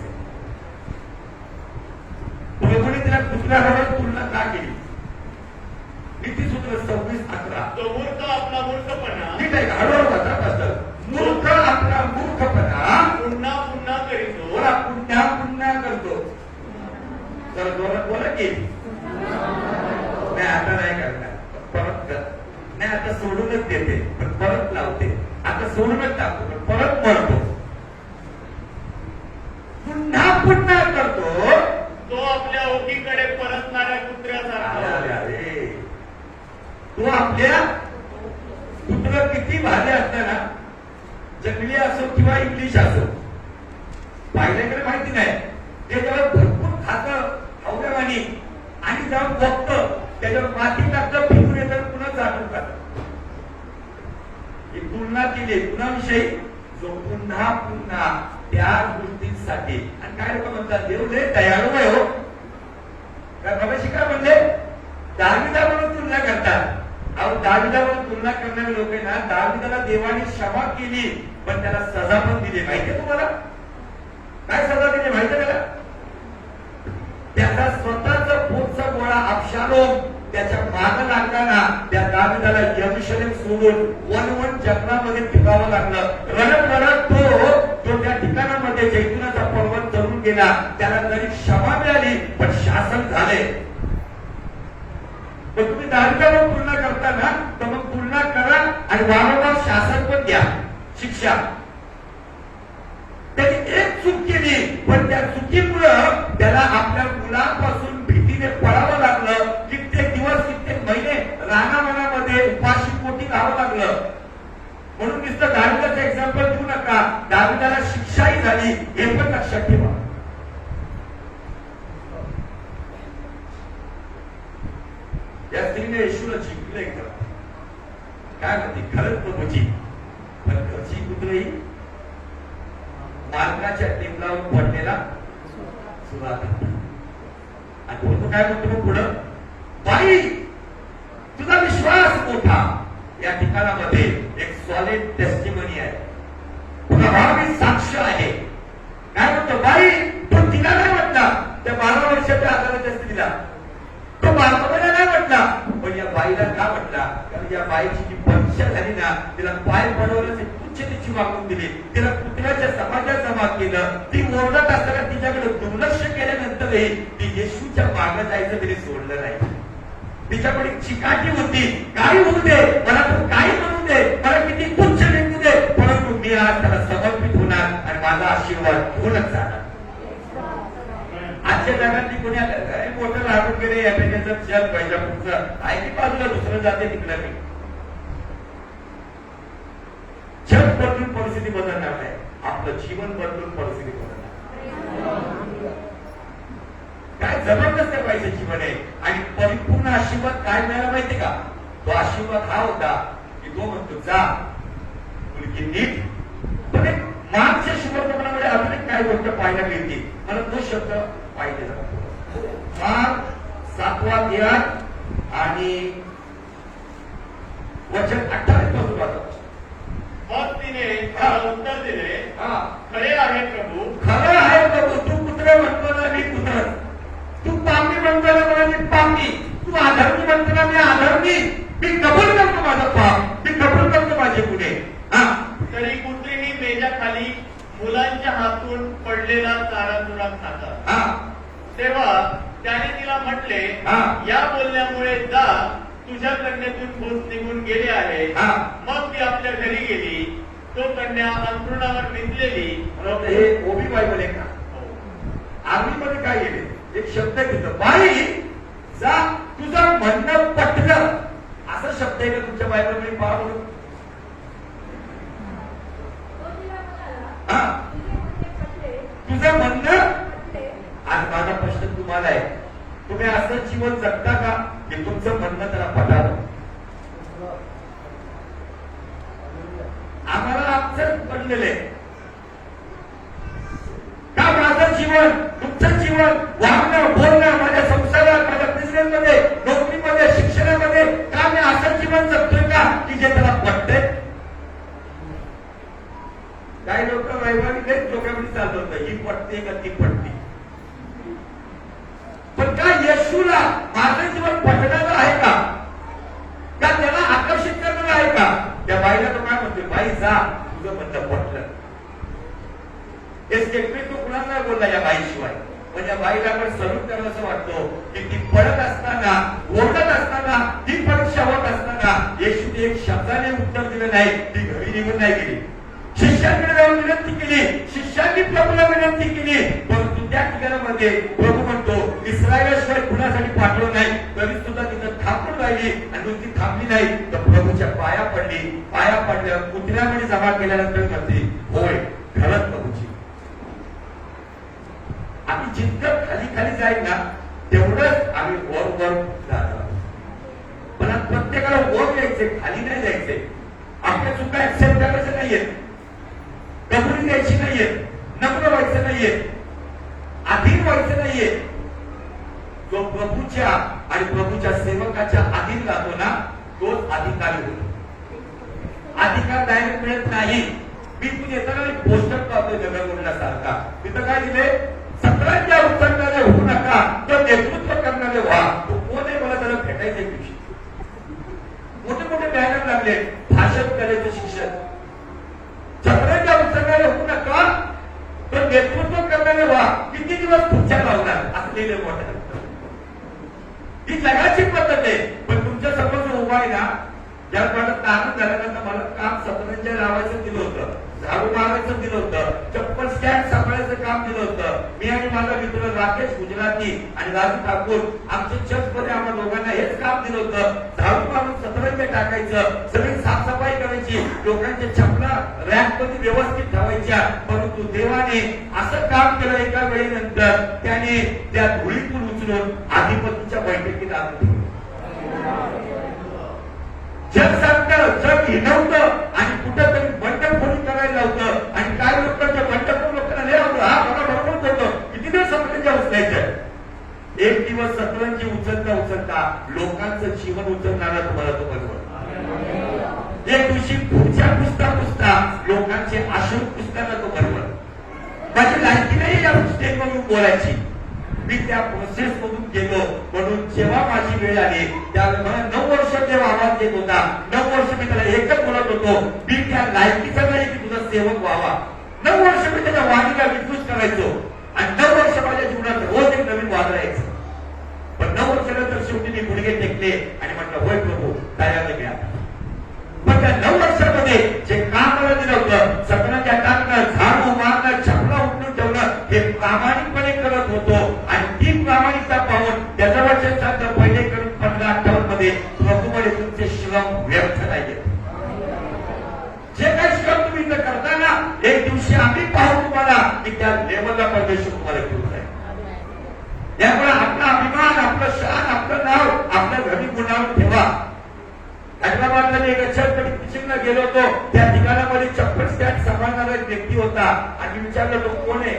तुम्ही तिला कुत्र्याबरोबर तुलना का केली? नीतीसूत्र 26:11. तो मूर्ख आपला मूर्खपणा, ठीक आहे, हळूहळू मूर्ख आपला मूर्खपणा पुन्हा पुन्हा करीतो. बोला, पुन्हा पुन्हा करतो. तर जोरात बोला की नाही, आता नाही करणार, परत कर. नाही, आता सोडूनच देते पण परत लावते. आता सोडूनच टाकतो पण परत मरतो. पुन्हा पुन्हा करतो. तो आपल्या ओकीकडे परतणाऱ्या कुत्र्यासारखा. अरे, तो आपल्या कुत्र किती भारी असताना, जंगली असो किंवा इंग्लिश असो, पाहिल्याकडे माहिती नाही, ते त्याला भरपूर खातं हवल्यावानी आणि जाऊन बघतं, त्याच्यावर माती टाकतं, फिरून येतं, पुन्हा जाणून टाकतं. ही तुलना केली कुणाविषयी? जो पुन्हा पुन्हा त्या गोष्टींसाठी. आणि काय लोक म्हणतात देव लय दयाळू आहे हो. मगाशी काय म्हणले? दाविदाबरोबर तुलना करतात. अहो, दाविदाबरोबर तुलना करणारे लोक आहे ना, दाविदाला देवाने क्षमा केली पण त्याला सजा पण दिली. माहितीये तुम्हाला काय सजा दिली? माहितीये त्याला? त्याचा स्वतःचा पोटचा गोळा अबशालोम त्याच्या मागे लागताना त्या दाविदाला यरूशलेम सोडून वन जंगलामध्ये फिरावं लागलं. रडत रडत तो त्या ठिकाणामध्ये जैतुनाचा पर्वत चढून गेला. त्याला जरी क्षमा मिळाली पण शासन झाले. पण तुम्ही दाविदावर तुलना करता ना, तर मग तुलना करा आणि वारंवार शासन पण द्या, शिक्षा. त्याने एक चूक केली पण त्या चुकीमुळं त्याला आपल्या मुलांपासून भीतीने पळावं लागलं. कित्येक दिवस, कित्येक महिने रानावनामध्ये उपाशी पोटी राहावं लागलं. म्हणून नुसतं दाविदाचं एक्झाम्पल देऊ नका, दाविदाला शिक्षाही झाली हे पण लक्षात ठेवा. या स्त्रीने येशूला जिंकलं एकदम. काय म्हणते? खरंच प्रभूची, पण घरची कुत्रीही मालकाच्या टेबलावर पडलेला सुरुवात. आणि तो काय म्हणतो मग पुढं? बाई, तुझा विश्वास मोठा. या ठिकाणामध्ये एक सॉलिड टेस्टिमनी आहे, प्रभावी साक्ष आहे. काय म्हणतो? बाई, तो तिला नाही म्हटला, त्या 12 वर्षाच्या आजाराच्या स्त्रीला तो बालपणाला नाही म्हटला, पण या बाईला का म्हटला? कारण या बाईची जी परीक्षा झाली ना, तिला पाय पडवल्याची तुच्छतेची वागणूक दिली, तिला कुत्र्याच्या समाजात जमा केलं. ती ओरडत असताना तिच्याकडे दुर्लक्ष केल्यानंतरही ती येशूच्या मागे जायचं तरी सोडलं नाही. तिच्याकडे चिकाटी होती. काही होऊ दे, मला तो काही म्हणू दे, मला किती तुच्छ लेखू दे, परंतु मी आज त्याला समर्पित होणार आणि माझा आशीर्वाद घेऊनच जाणार. आजच्या जगातली कोणी मोठं लागून गेले यापेक्षा जग पाहिजे पुढचं आहे की बाजूला दुसरं जाते तिकडे मी जग बदलून परिस्थिती बदलणार नाही, आपलं जीवन बदलून परिस्थिती बदलणार. काय जबरदस्त पाहिजे जीवन आहे. आणि परिपूर्ण आशीर्वाद काय मिळाला माहितीये का? तो आशीर्वाद हा होता की तो म्हणतो जा मुलगी नीट. पण एक मागच्या शिवप्रमाणामध्ये अजून एक काय गोष्ट पाहायला मिळते, मला तो शब्द पाहिजे माग 7वा अध्याय आणि वचन 28 पासून वाचा. मग तिने त्याला उत्तर दिले, खरे आहे प्रभू, खरं आहे प्रभू, तू कुत्र म्हणतो ना मी कुत्र, तू पापी म्हणतो ना मला मी पापी, तू अधर्मी म्हणतो ना मी अधर्मी, मी कबूल करतो माझं पाप, मी कबूल करतो माझे गुन्हे. तरी कुत्रीही मेजाखाली मुलांच्या हातून पडलेला चारा चुरा खातात. तेव्हा त्याने तिला म्हटले, या बोलण्यामुळे जा, तुझ्या कन्यातून भूत निघून गेले आहे. मग ती आपल्या घरी गेली. तो कन्या अंथरुणावर निजलेली. हे ओबी बायबल आहे का? आर्मी मध्ये काय गेले एक शब्द घेतो, बाई जा तुझं म्हणणं पटलं, असा शब्द आहे का तुमच्या बायबल मध्ये? पहा म्हणून तुझं म्हणणं. आज माझा प्रश्न तुम्हाला आहे, तुम्ही असं जीवन जगता का की तुमचं म्हणणं त्याला पटावं? आम्हाला आमचं पडलेलं आहे का? माझं जीवन, तुमचं जीवन, वागणं बोलणं, माझ्या संसारात, माझ्या बिझनेसमध्ये, नोकरीमध्ये, शिक्षणामध्ये का मी असं जीवन जगतोय का की जे त्याला पटतंय? काही लोक वैवाहिक लोकांमध्ये चालत होतं, ही पटते का ती पटते. पण का येशूला माझं जीवन पटणारं आहे का? का त्याला आकर्षित करणारं आहे का? त्या बाईला तो काय म्हणतोय, बाई जा तुझं म्हणणं पटलं. हे स्टेटमेंट तो कुणाला नाही बोलला या बाईशिवाय. पण या बाईला आपण सलूट करायला असं वाटतो की ती पडत असताना, ओरडत असताना, ती परीक्षा होत असताना येशूने एक शब्दाने उत्तर दिलं नाही, ती घरी निघून नाही गेली. शिष्यांकडे जाऊन विनंती केली, शिष्यांनी प्रभूला विनंती केली, परंतु त्या ठिकाणामध्ये प्रभू म्हणतो इस्रायलाशिवाय कुणासाठी पाठवलं नाही, तरी सुद्धा तिथं थांबून राहिली. आणि ती थांबली नाही तर प्रभूच्या पाया पडली. पाया पडल्यावर कुत्र्यामध्ये जमा केल्यानंतर म्हणते, होय खरंच प्रभूची. आम्ही जितकं खाली खाली जाईल ना तेवढंच आम्ही वर वर जाणार. पण प्रत्येकाला वर यायचे, खाली नाही जायचे. आपल्या चुका ऍक्सेप्ट करायचं नाहीये, कबुली द्यायची नाहीये, नम्र व्हायचं नाहीये, अधीन व्हायचं नाहीये. जो प्रभूच्या आणि प्रभूच्या सेवकाच्या अधीन राहतो ना तोच अधिकारी होतो. अधिकार डायरेक्ट मिळत नाही. मी तू येताना एक पोस्टर पाहतोय जगनगुंडासारखा, तिथं काय दिले, सतरांच्या उत्तरणारे होऊ नका तर नेतृत्व करणारे व्हा. तो कोण आहे मला त्याला भेटायचं दिवशी. मोठे मोठे बॅनर लागले, भाषण करायचं शिक्षण. सतरांच्या उत्तरणारे होऊ नका तर नेतृत्व करणारे व्हा. किती दिवस खुर्च्या लावणार असं लिहिलं मोठं. ही जगाची पद्धत आहे. पण तुमच्या समोर जो उभा आहे ना, ज्या मला तारण झाल्यानंतर मला काम सतरांच्या लावायचं दिलं होतं, झाडू मारायचं दिलं होतं, चप्पल स्टँड सांभाळायचं काम दिलं होतं. मी आणि माझा मित्र राकेश गुजराती आणि राजू ठाकूर आमच्या चर्चमध्ये आम्हाला दोघांना हेच काम दिलं होतं. झाडू मारून सतरांच्या टाकायचं, सगळी साफसफाई करायची, लोकांच्या चपला रॅक मध्ये व्यवस्थित ठेवायच्या. परंतु देवाने असं काम केलं एका वेळेनंतर त्याने त्या धुळीतून उचलून अधिपतीच्या बैठकीत आणून जग सांगतं, जग हिनवतं आणि कुठंतरी बंडखोरी करायला लावतं. आणि काय लोकांच्या बंडखोर लोकांना लय आवडलं, हा मला बरोबर होतं. किती दिवस सतरंजी उचलायचं? एक दिवस सतरंजी उचलता उचलता लोकांचं जीवन उचलणारा तुम्हाला तो बरोबर. एक दिवशी पुढच्या पुसता पुसता लोकांचे आश्रू पुसताना तो बरोबर. माझी लायकी नाही या स्टेजवरून बोलायची. मी त्या प्रोसेस मधून गेलो, म्हणून जेव्हा माझी वेळ आली त्यावेळी मला 9 वर्ष जेव्हा आवाज देत होता, 9 वर्ष मी त्याला एकच बोलत होतो, मी त्या लायकीचा नाही की तुझा सेवक व्हावा. 9 वर्ष मी त्याच्या वाणीला विद्वेष करायचो आणि 9 वर्ष माझ्या जीवनात रोज एक नवीन वाद राहायचं. पण 9 वर्षानंतर शेवटी मी गुडघे टेकले यजवचन सांगतं पहिले करून 15:58 मध्ये प्रभूमध्ये तुमचे श्रम व्यर्थ नाहीये. जे काही श्रम तुम्ही इथं करताना एक दिवशी आम्ही पाहू तुम्हाला की त्या लेवलला परमेश्वर तुम्हाला घेऊन जाईल. त्यामुळे आपला अभिमान, आपलं शान, आपलं नाव आपल्या घरी गुणावून ठेवा. हैदराबादला एक अचलपडी टीचिंगला गेलो होतो. त्या ठिकाणामध्ये चप्पल स्टँड सांभाळणारा एक व्यक्ती होता आणि विचारलं तो कोण आहे.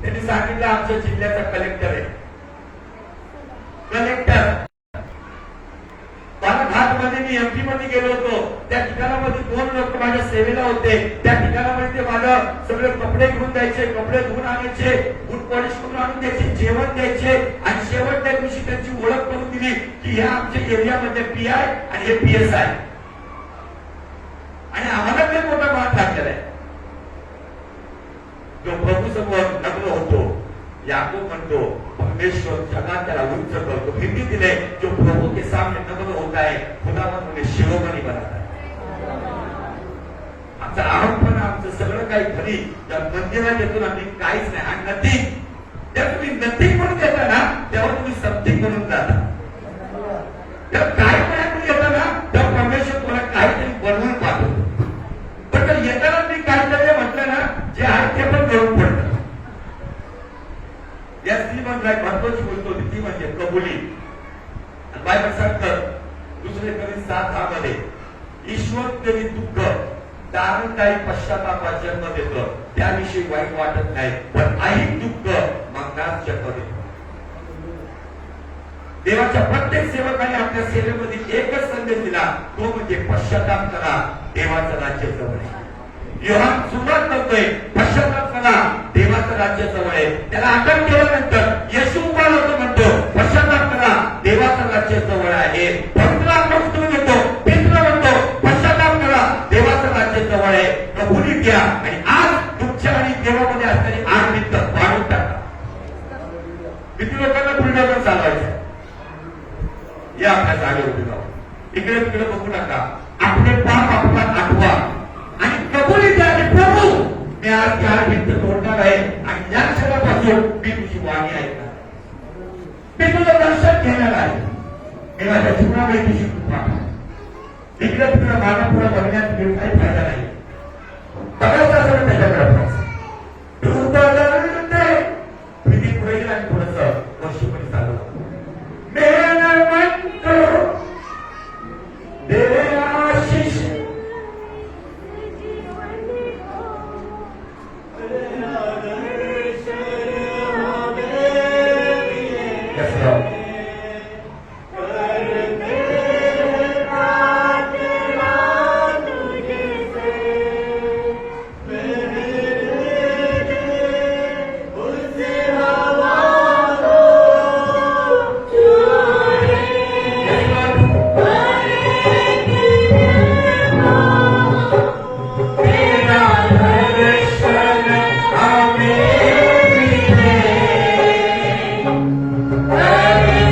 त्यांनी सांगितलं आमच्या जिल्ह्याचा कलेक्टर आहे. कलेक्टर घाटमध्ये मी एमपी मध्ये गेलो होतो. त्या ठिकाणामध्ये 2 लोक माझ्या सेवेला होते. त्या ठिकाणामध्ये ते मला सगळे कपडे घेऊन द्यायचे, कपडे धुवून आणायचे, बूट पॉलिश करून आणून द्यायचे, जेवण द्यायचे आणि शेवटच्या दिवशी त्यांची ओळख करून दिली की ह्या आमच्या एरियामध्ये पीआय आणि हे पीएसआय. आणि आम्हाला ते मोठा मान लागलेला आहे. जो प्रभू समोर नग्न होतो, याकूब म्हणतो परमेश्वर जगात त्याला उंच करतो. हिंदी दिले जो प्रभू के सामने नग्न होता है खुदावन मुझे शिरोमणी बनाता है. आमचा आरोपण आमचं सगळं काही घरी त्या मंदिरात येतो ना मी काहीच नाही आणि नथिंग. तेव्हा तुम्ही नथिंग म्हणून येता ना तेव्हा तुम्ही समथिंग म्हणून जाता. तेव्हा काय म्हणून येता ना तेव्हा परमेश्वर तुम्हाला काहीतरी बनवून पाठवतो. पण जर येताना मी काहीतरी म्हटलं ना जे आहे ते पण गळून पडतं. या स्त्रीमंत महत्वाची गोष्ट होती ती म्हणजे कबुली. बायबल सांगतं 2 Corinthians 7 मध्ये ईश्वर तरी दुःख दारुणदायी पश्चातापाचा जन्म देतो त्याविषयी वाईट वाटत नाही, पण ऐहिक दुःख मरणास जन्म देतो. देवाच्या प्रत्येक सेवकाने आपल्या सेवेमध्ये एकच संदेश दिला, तो म्हणजे पश्चाताप करा, देवाचं राज्य जवळ आहे. योहान सुरुवात करतोय पश्चाताप करा, देवाचं राज्य जवळ आहे. त्याला अटक केल्यानंतर येशू उभा होतो म्हणतो पश्चाताप करा, देवाचं राज्य जवळ आहे. पवित्र आत्मा उतरून येतो, पेत्र म्हणतो पश्चाताप करा, देवाचं राज्य जवळ आहे. प्रभूने घ्या आणि आज तुमच्या आणि देवामध्ये असणारी आग भिंत वाढून टाका. किती लोकांना बुलडोजर चालवायचं या आपल्या जागेवर उभे राहू. इकडे तिकडे बघू नका. आपले पाप आपला आठवा आणि कबुली द्या की प्रभू मी आज ती आग भिंत तोडणार आहे आणि या क्षणापासून मी तुझी वाणी ऐकणार, मी तुझं दर्शन घेणार आहे, मी माझ्या जीवनामध्ये तुझी कृपा. इकडे तिकडे माझ्या पुढे बघण्यात काही फायदा नाही. बघायचं असं त्याच्याकडे प्रीती पुढे गेला आणि थोडस वर्षीपणे चालू मेरा मन करो दे आशीष Amen.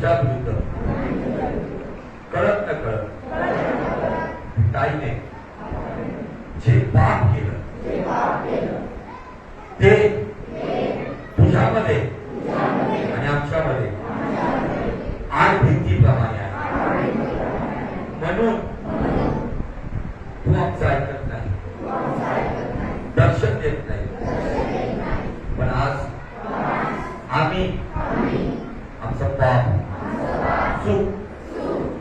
तुझ्या विरुद्ध कळत न कळत ताईने जे पाप केलं ते तुझ्यामध्ये आणि आमच्यामध्ये आड भिंतीप्रमाणे आहे. म्हणून तू आमचं ऐकत नाही, दर्शन देत नाही. पण आज आम्ही आमचं पाप, चूक,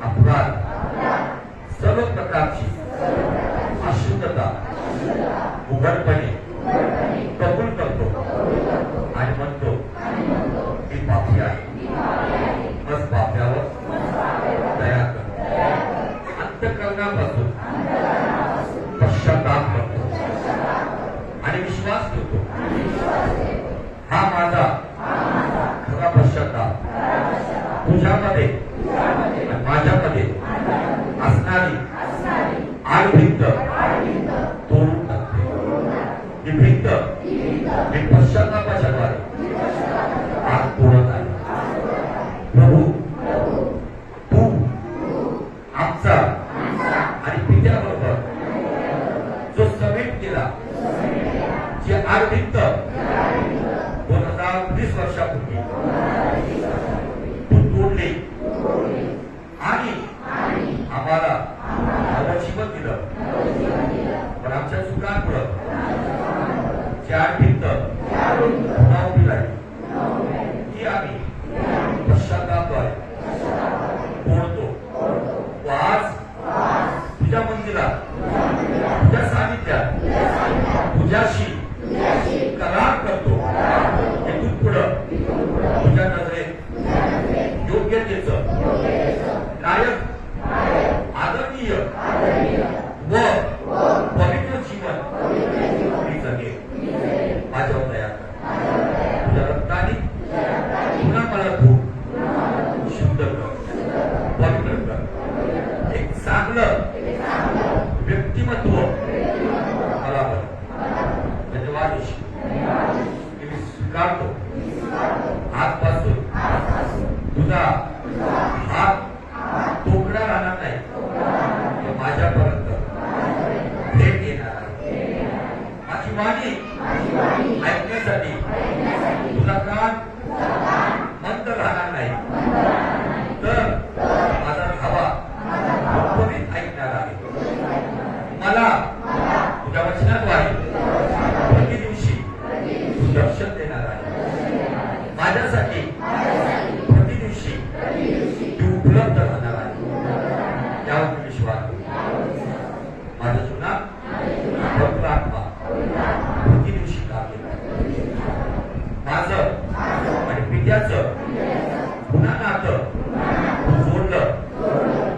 अपराध, सर्व प्रकारची अशुद्धता उघडपणे कबूल करतो आणि म्हणतो मी पापी आहे. मग पाप्यावर दया कर. अंतःकरणापासून पश्चाताप करतो आणि विश्वास ठेवतो. हा माझा खरा पश्चाताप तुझ्यामध्ये आणि माझ्यामध्ये असणारी आडभिंत तोडून टाकते. ही भिंत मी पश्चातापाच्या द्वारे आज तोडत आहे. प्रभू तू आमचा आणि पित्याबरोबर जो समेट केला, जी आडभिंत 2020 वर्षापूर्वी तू तोडली आणि आम्हाला नवं जीवन दिलं. पण आमच्या चुकांमुळं जी आडभिंत पुन्हा उभी राहिली ती आम्ही पश्चातापाद्वारे तोडतो. व आज तुझ्या मंदिरात, तुझ्या सानिध्यात तुझ्याशी करार करतो. इथून पुढं तुझ्या नजरेत योग्यतेचं, लायक, आदरणीय व पवित्र जीवन मी जगेन. माझ्यावर दया कर. तुझ्या रक्ताने पुन्हा मला धुवून शुद्ध कर, पवित्र कर. एक चांगलं व्यक्तिमत्व मला बन. धन्यवाद येशू. मी स्वीकारतो आजपासून तुझा हात तोकडा राहणार नाही, माझ्यापर्यंत भेट येणार आहे. माझी वाणी ऐकण्यासाठी तुझा कान मंद राहणार नाही, तर माझा धावा त्वरित ऐकणार आहे. मला तुझ्या वचनाद्वारे प्रति दिवशी तू दर्शन देणार आहे. माझ्यासाठी प्रति दिवशी तू उपलब्ध राहणार आहे. यावर मी विश्वास ठेवतो. माझा जुना पवित्र आत्मा प्रति दिवशी काम केलं. माझं आणि पित्याचं पुन्हा नातं तू जोडलं.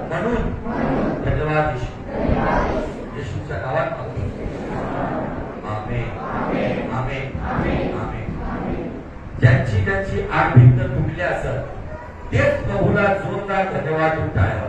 म्हणून धन्यवाद येशू. येशूच्या नावात मागतो. आमेन, आमेन, आमेन. ज्यांची ज्यांची आडभिंत तुटली असत तेच प्रभूला जोरदार धन्यवाद उठायला.